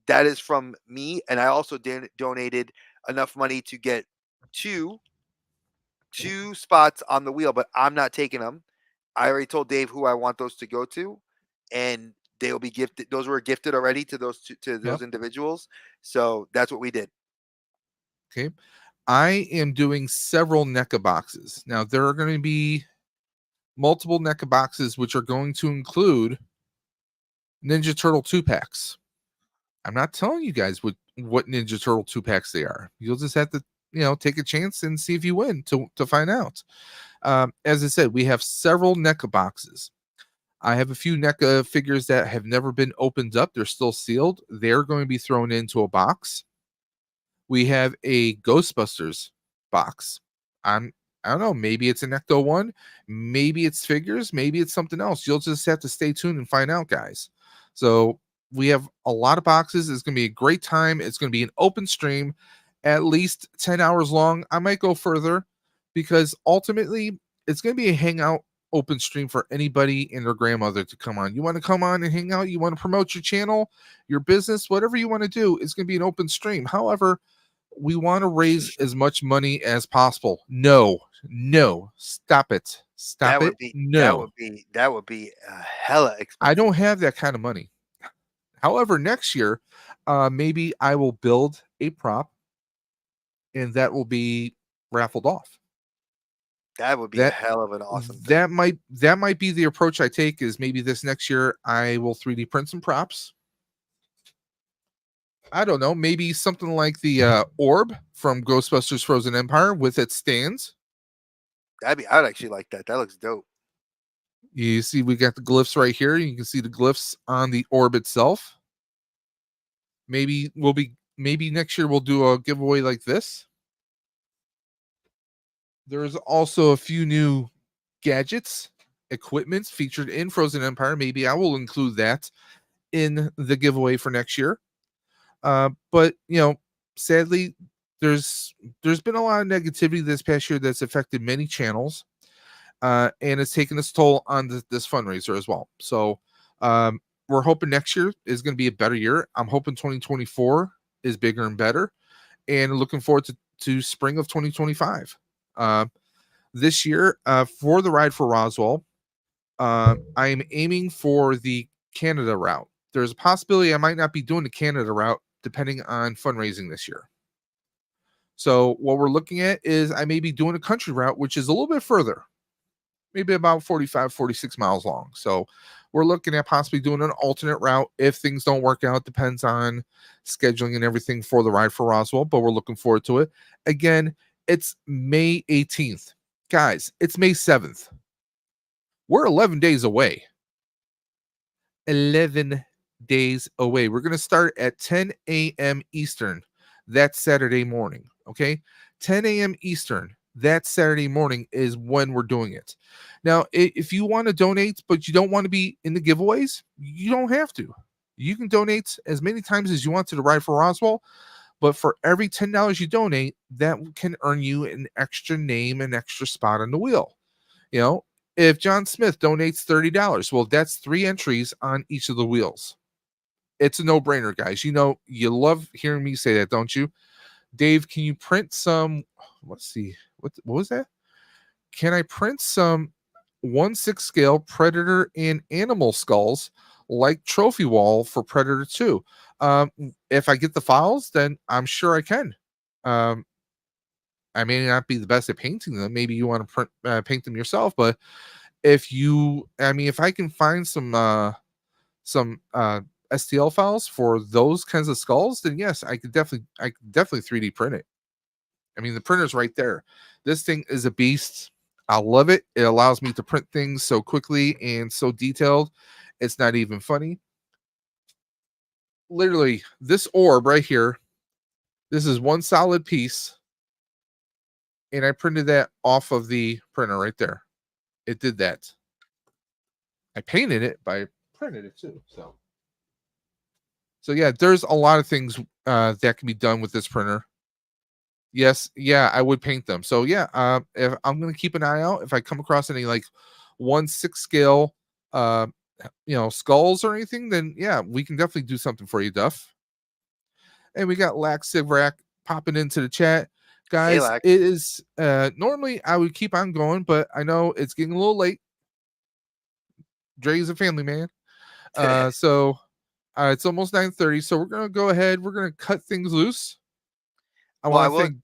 that is from me, and I also donated enough money to get two spots on the wheel, but I'm not taking them. I already told Dave who I want those to go to, and they will be gifted. Those were gifted already to those individuals. So that's what we did. Okay. I am doing several NECA boxes. Now there are going to be multiple NECA boxes, which are going to include Ninja Turtle 2-packs. I'm not telling you guys what Ninja Turtle 2-packs they are. You'll just have to, take a chance and see if you win to find out. As I said, we have several NECA boxes. I have a few NECA figures that have never been opened up. They're still sealed. They're going to be thrown into a box. We have a Ghostbusters box. I don't know. Maybe it's an Ecto one. Maybe it's figures. Maybe it's something else. You'll just have to stay tuned and find out, guys. So we have a lot of boxes. It's going to be a great time. It's going to be an open stream, at least 10 hours long. I might go further because ultimately it's going to be a hangout open stream for anybody and their grandmother to come on. You want to come on and hang out? You want to promote your channel, your business, whatever you want to do, it's going to be an open stream. However, we want to raise as much money as possible. No, stop it. Stop it. No. That would be hella expensive. I don't have that kind of money. However, next year, maybe I will build a prop and that will be raffled off. That would be a hell of an awesome thing. That might be the approach I take, is maybe this next year I will 3D print some props. I don't know, maybe something like the orb from Ghostbusters Frozen Empire with its stands. I'd actually like that. That looks dope. You see, we got the glyphs right here. You can see the glyphs on the orb itself. Maybe next year we'll do a giveaway like this. There's also a few new gadgets, equipments featured in Frozen Empire. Maybe I will include that in the giveaway for next year. But sadly, there's been a lot of negativity this past year that's affected many channels, and it's taken its toll on this fundraiser as well. So we're hoping next year is going to be a better year. I'm hoping 2024 is bigger and better, and looking forward to spring of 2025. This year, for the Ride for Roswell, I am aiming for the Canada route. There's a possibility I might not be doing the Canada route depending on fundraising this year. So what we're looking at is I may be doing a country route, which is a little bit further. maybe about 45, 46 miles long. So we're looking at possibly doing an alternate route if things don't work out. Depends on scheduling and everything for the ride for Roswell, but we're looking forward to it. Again, it's May 18th. Guys, it's May 7th. We're 11 days away. 11 days away. We're going to start at 10 a.m. Eastern that Saturday morning. Okay. 10 a.m. Eastern that Saturday morning is when we're doing it. Now, if you want to donate, but you don't want to be in the giveaways, you don't have to. You can donate as many times as you want to the Ride for Roswell. But for every $10 you donate, that can earn you an extra name, an extra spot on the wheel. You know, if John Smith donates $30, well, that's 3 entries on each of the wheels. It's a no-brainer, guys. You know, you love hearing me say that, don't you? Dave, can you print some, let's see, what was that? Can I print some 1/6 scale Predator and Animal skulls like Trophy Wall for Predator 2? If I get the files, then I'm sure I can. I may not be the best at painting them. Maybe you want to paint them yourself, but if I can find some STL files for those kinds of skulls, then yes, I could definitely 3D print it. I mean, the printer's right there. This thing is a beast. I love it. It allows me to print things so quickly and so detailed. It's not even funny. Literally, this orb right here, this is one solid piece. And I printed that off of the printer right there. It did that. I painted it, but I printed it too. So yeah, there's a lot of things that can be done with this printer. Yes, yeah, I would paint them. So yeah, if I'm gonna keep an eye out if I come across any like 1/6 scale, skulls or anything, then yeah, we can definitely do something for you, Duff. And we got Lax Sivrak popping into the chat. Hey, Guys, Lax. it is normally I would keep on going, but I know it's getting a little late. Dre's a family man. So it's almost 9:30, so we're gonna go ahead. We're gonna cut things loose. I want to thank.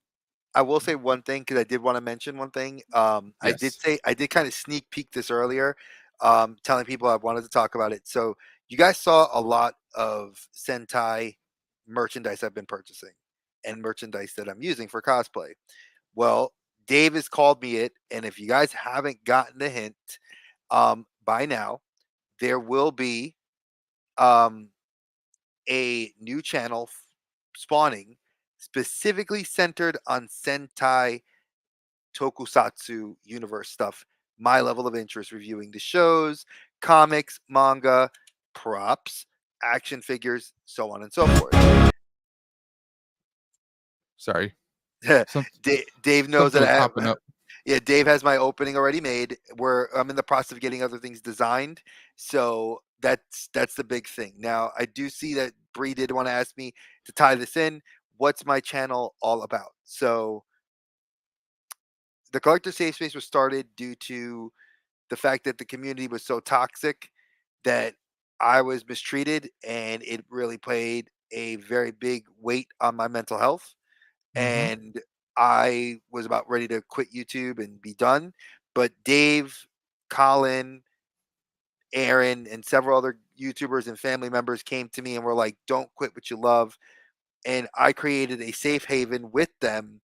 I will say one thing because I did want to mention one thing. Yes. I did kind of sneak peek this earlier, telling people I wanted to talk about it. So you guys saw a lot of Sentai merchandise I've been purchasing and merchandise that I'm using for cosplay. Well, Dave has called me it, and if you guys haven't gotten the hint, by now there will be a new channel spawning specifically centered on Sentai Tokusatsu universe stuff. My level of interest reviewing the shows, comics, manga, props, action figures, so on and so forth. Sorry. Dave knows Something that was I have, popping up. yeah, Dave has my opening already made. I'm in the process of getting other things designed. So that's the big thing. Now I do see that Bree did want to ask me to tie this in. What's my channel all about? So the collector safe space was started due to the fact that the community was so toxic that I was mistreated, and it really played a very big weight on my mental health. Mm-hmm. And I was about ready to quit YouTube and be done. But Dave, Colin, Aaron, and several other YouTubers and family members came to me and were like, don't quit what you love. And I created a safe haven with them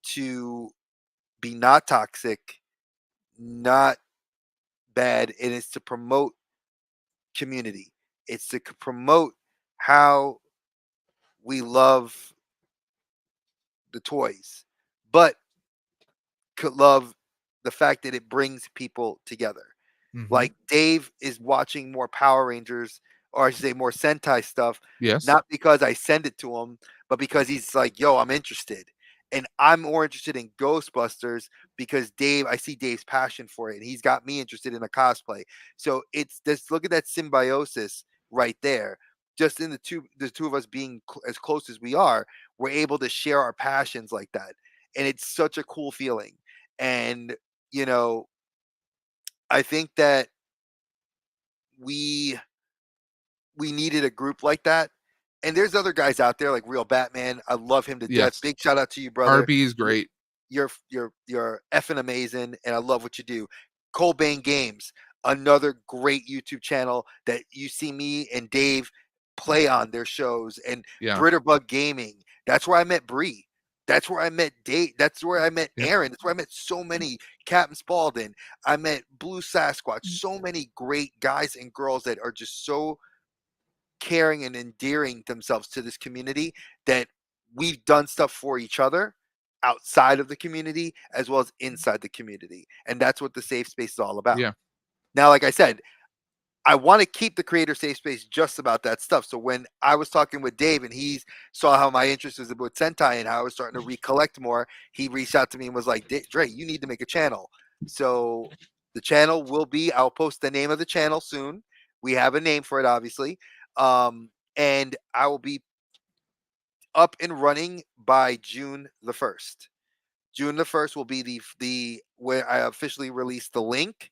to be not toxic, not bad, and it's to promote community. It's to promote how we love the toys, but could love the fact that it brings people together. Mm-hmm. Like Dave is watching more Power Rangers, or I should say more Sentai stuff, Yes. not because I send it to him, but because he's like, yo, I'm interested. And I'm more interested in Ghostbusters because I see Dave's passion for it, and he's got me interested in a cosplay. So it's this, look at that symbiosis right there. Just in the two of us being as close as we are, we're able to share our passions like that. And it's such a cool feeling. And, you know, I think that we needed a group like that. And there's other guys out there like Real Batman. I love him to death. Yes. Big shout out to you, brother. RB is great. You're effing amazing, and I love what you do. Cobain Games, another great YouTube channel that you see me and Dave play on their shows, and Yeah. Britterbug Gaming. That's where I met Bree. That's where I met Dave. That's where I met Yep. Aaron. That's where I met so many, Captain Spaulding. I met Blue Sasquatch. So many great guys and girls that are just so caring and endearing themselves to this community, that we've done stuff for each other outside of the community as well as inside the community. And that's what the safe space is all about. Yeah. Now, like I said, I want to keep the creator safe space just about that stuff. So when I was talking with Dave and he saw how my interest is about Sentai and how I was starting to recollect more, he reached out to me and was like, Dre, you need to make a channel. So the channel will be, I'll post the name of the channel soon. We have a name for it, obviously. And I will be up and running by June the 1st. June the 1st will be the where I officially release the link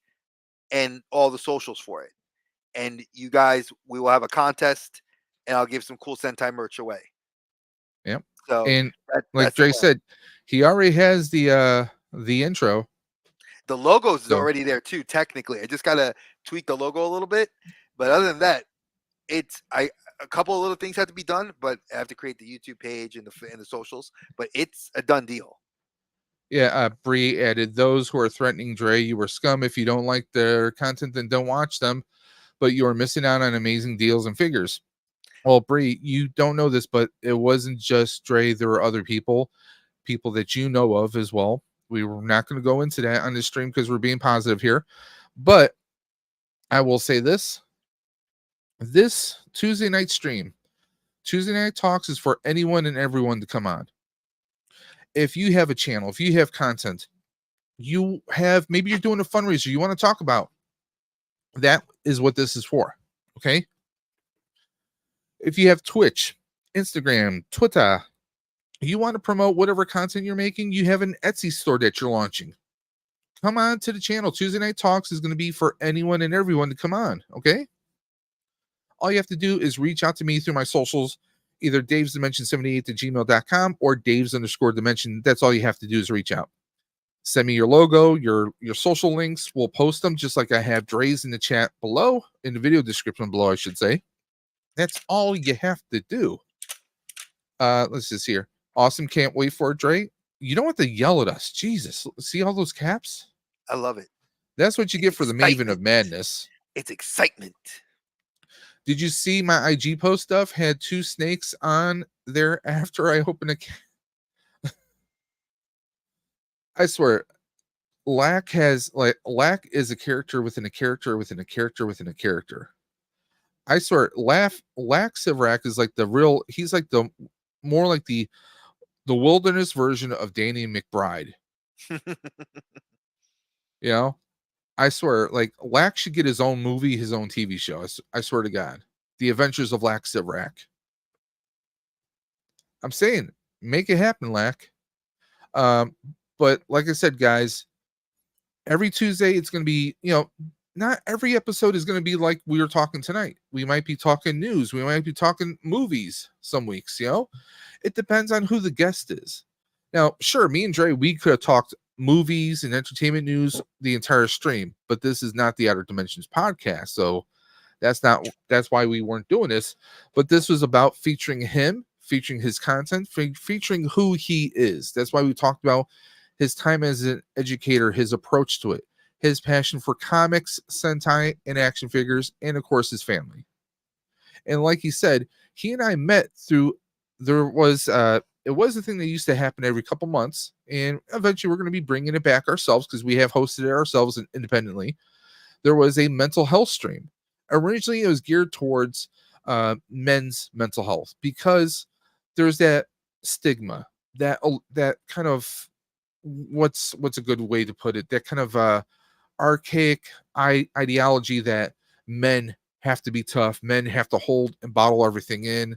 and all the socials for it. And you guys, we will have a contest, and I'll give some cool Sentai merch away. Yep. So And like that's the Dre plan. said, he already has the intro. The logos is So- already there too. Technically, I just gotta tweak the logo a little bit, but other than that, a couple of little things have to be done. But I have to create the YouTube page and the socials. But it's a done deal. Yeah, Bree added, those who are threatening Dre, you were scum. If you don't like their content, then don't watch them. But you are missing out on amazing deals and figures. Well, Bree, you don't know this, but it wasn't just Dre. There were other people that you know of as well. We were not going to go into that on this stream because we're being positive here. But I will say this Tuesday night stream, Tuesday Night Talks, is for anyone and everyone to come on. If you have a channel, if you have content, maybe you're doing a fundraiser you want to talk about, that is what this is for. Okay. If you have Twitch, Instagram, Twitter, you want to promote whatever content you're making, you have an Etsy store that you're launching, come on to the channel. Tuesday Night Talks is going to be for anyone and everyone to come on. Okay. All you have to do is reach out to me through my socials, either davesdimension78@gmail.com or daves_dimension. That's all you have to do is reach out. Send me your logo, your social links. We'll post them just like I have Dre's in the chat below, in the video description below, I should say. That's all you have to do. Let's just hear. Awesome. Can't wait for it, Dre. You don't have to yell at us. Jesus. See all those caps? I love it. That's what you get for the Maven of Madness. It's excitement. Did you see my IG post stuff? Had 2 snakes on there after I opened a I swear, Lack is a character within a character within a character within a character. I swear, Lack Sivrak is like the real. He's like the more like the wilderness version of Danny McBride. You know, I swear, like Lack should get his own movie, his own TV show. I swear to God, The Adventures of Lack Sivrak. I'm saying, make it happen, Lack. But like I said, guys, every Tuesday it's going to be, not every episode is going to be like we were talking tonight. We might be talking news. We might be talking movies some weeks, It depends on who the guest is. Now, sure, me and Dre, we could have talked movies and entertainment news the entire stream, but this is not the Outer Dimensions podcast. So that's why we weren't doing this. But this was about featuring him, featuring his content, featuring who he is. That's why we talked about his time as an educator, his approach to it, his passion for comics, Sentai, and action figures, and of course his family. And like he said, he and I met through, it was a thing that used to happen every couple months, and eventually we're going to be bringing it back ourselves because we have hosted it ourselves independently. There was a mental health stream. Originally, it was geared towards men's mental health because there's that stigma, that kind of, what's a good way to put it, that kind of archaic ideology that men have to be tough, men have to hold and bottle everything in.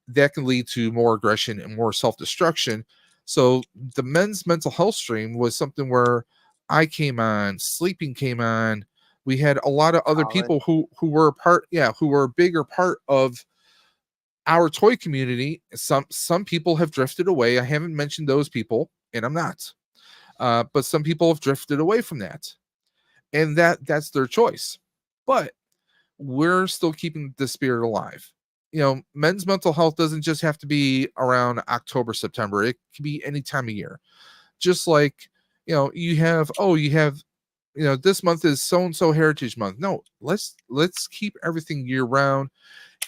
That can lead to more aggression and more self-destruction. So the men's mental health stream was something where I came on, Sleeping came on. We had a lot of other people who were a bigger part of our toy community. Some people have drifted away. I haven't mentioned those people, and I'm not. But some people have drifted away from that. and that's their choice. But we're still keeping the spirit alive. Men's mental health doesn't just have to be around October, September. It can be any time of year. Just like, you have this month is so and so Heritage Month. No, let's keep everything year round.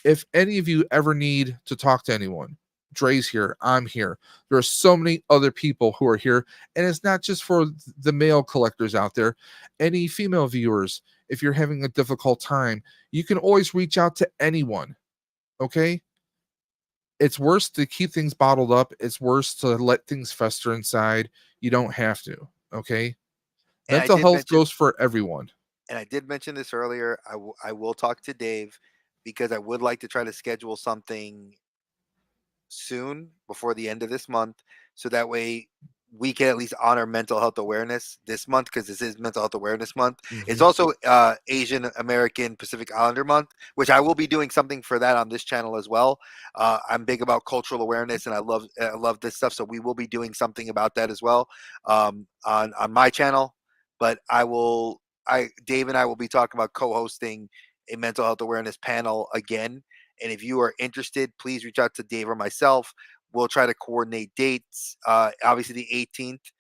If any of you ever need to talk to anyone, Dre's here. I'm here. There are so many other people who are here, and it's not just for the male collectors out there. Any female viewers, if you're having a difficult time, you can always reach out to anyone. Okay? It's worse to keep things bottled up. It's worse to let things fester inside. You don't have to. Okay? And I Mental did health mention, goes for everyone. and I did mention this earlier. I will talk to Dave because I would like to try to schedule something soon before the end of this month, so that way we can at least honor mental health awareness this month, because this is mental health awareness month. It's Mhm. also Asian American Pacific Islander month, which I will be doing something for that on this channel as well. I'm big about cultural awareness, and I love this stuff, so we will be doing something about that as well, on my channel. But Dave and I will be talking about co-hosting a mental health awareness panel again. And if you are interested, please reach out to Dave or myself. We'll try to coordinate dates. Obviously, the 18th,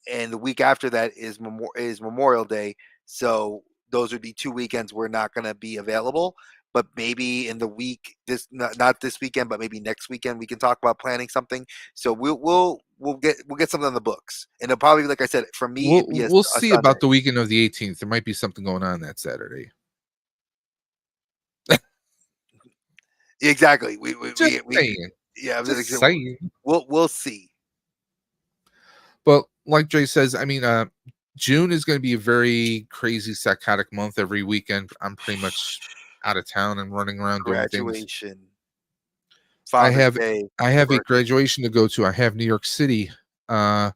and the week after that is Memorial Day. So those would be 2 weekends we're not going to be available. But maybe in the week, not this weekend, but maybe next weekend, we can talk about planning something. So we'll get something on the books, and it'll probably, like I said, for me, We'll it'd be we'll a see Sunday. about the weekend of the 18th. There might be something going on that Saturday. Exactly. Just saying. Yeah. I was Just like, saying. we'll see. But like Jay says, I mean, June is going to be a very crazy, psychotic month. Every weekend, I'm pretty much out of town and running around doing things. Graduation, I Father's have Day, I have a anniversary. graduation to go to. I have New York City. I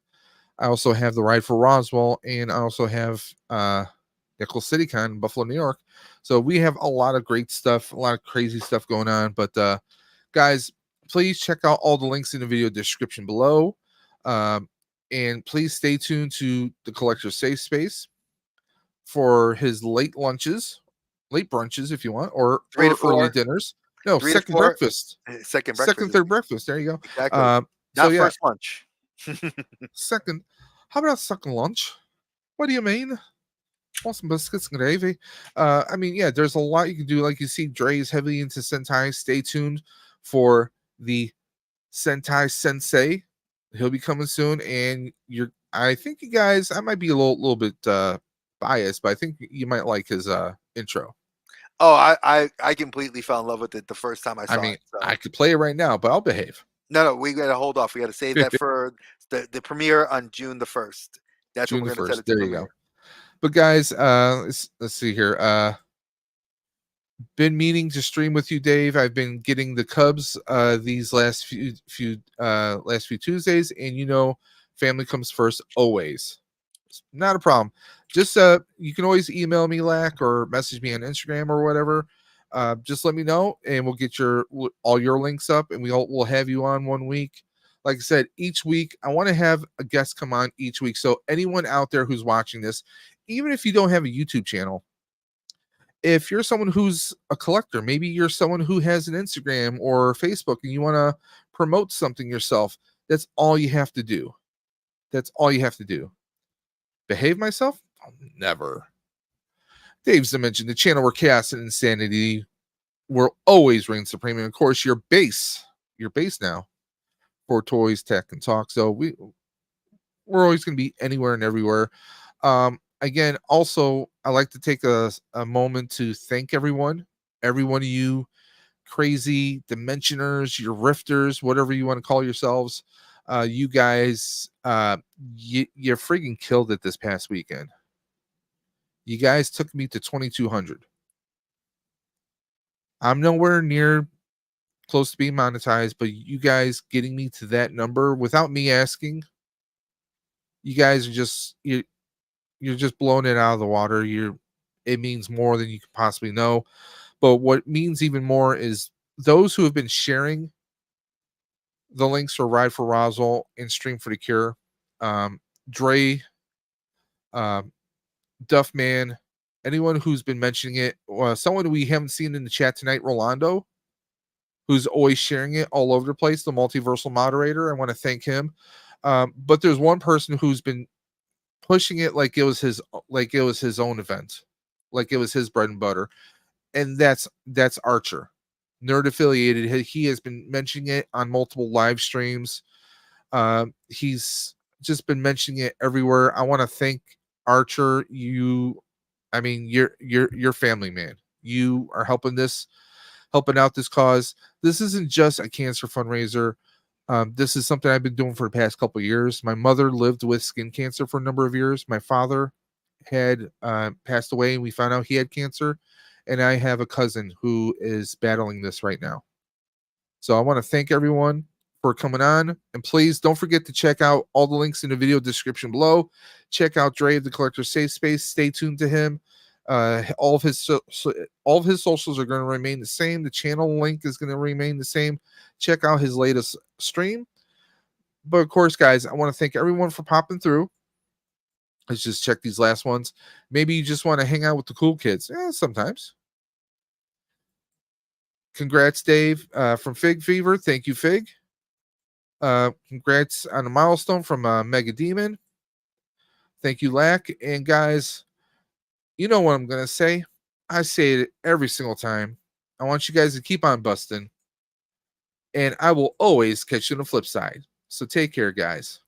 also have the ride for Roswell, and I also have Nickel City Con in Buffalo, New York. So we have a lot of great stuff, a lot of crazy stuff going on. But guys, please check out all the links in the video description below. And please stay tuned to the Collector's Safe Space for his late lunches, late brunches if you want, or 3 to 4, early dinners. No, 3 to second 4. breakfast, Second breakfast second, is third breakfast. There you go. exactly So not yeah, first lunch. second. How about second lunch? What do you mean? Want some biscuits and gravy? I mean, yeah, there's a lot you can do. Like you see, Dre is heavily into Sentai. Stay tuned for the Sentai Sensei. He'll be coming soon, and I think you guys, I might be a little bit biased, but I think you might like his intro. Oh, I completely fell in love with it the first time I I saw mean, it. So I could play it right now, but I'll behave. no, we got to hold off. We got to save that for the premiere on June the 1st. That's when June we're the going to set 1st. it to There you go. premiere. But guys, let's see here. Been meaning to stream with you, Dave. I've been getting the Cubs these last few Tuesdays, and family comes first always. It's not a problem. Just you can always email me, Lack, or message me on Instagram or whatever. Just let me know, and we'll get all your links up, and we'll have you on one week. Like I said, each week I want to have a guest come on each week. So anyone out there who's watching this, even if you don't have a YouTube channel, if you're someone who's a collector, maybe you're someone who has an Instagram or Facebook and you want to promote something yourself, that's all you have to do. That's all you have to do. Behave myself? Oh, never. Dave's Dimension, the channel where chaos and insanity will always reign supreme. And of course, your base now for toys, tech, and talk. So we're always going to be anywhere and everywhere. Again, also, I like to take a moment to thank every one of you crazy dimensioners, your rifters, whatever you want to call yourselves. You guys, you freaking killed it this past weekend. You guys took me to 2,200. I'm nowhere near close to being monetized, but you guys getting me to that number without me asking, you guys are you're just blowing it out of the water. It means more than you can possibly know. But what means even more is those who have been sharing the links for Ride for Roswell and Stream for the Cure. Dre, Duffman, anyone who's been mentioning it, someone we haven't seen in the chat tonight, Rolando, who's always sharing it all over the place, the multiversal moderator. I want to thank him. But there's one person who's been pushing it like it was his own event, like it was his bread and butter, and that's Archer, nerd affiliated. He has been mentioning it on multiple live streams. He's just been mentioning it everywhere. I want to thank Archer. You're family, man. You are helping out this cause. This isn't just a cancer fundraiser. This is something I've been doing for the past couple of years. My mother lived with skin cancer for a number of years. My father had passed away, and we found out he had cancer. And I have a cousin who is battling this right now. So I want to thank everyone for coming on. And please don't forget to check out all the links in the video description below. Check out Dre of the Collector's Safe Space. Stay tuned to him. All of his socials are going to remain the same. The channel link is going to remain the same. Check out his latest stream. But of course, guys, I want to thank everyone for popping through. Let's just check these last ones. Maybe you just want to hang out with the cool kids. Sometimes. Congrats, Dave, from Fig Fever. Thank you, Fig. Congrats on a milestone from Mega Demon. Thank you, Lack. And guys, you know what I'm going to say. I say it every single time. I want you guys to keep on busting. And I will always catch you on the flip side. So take care, guys.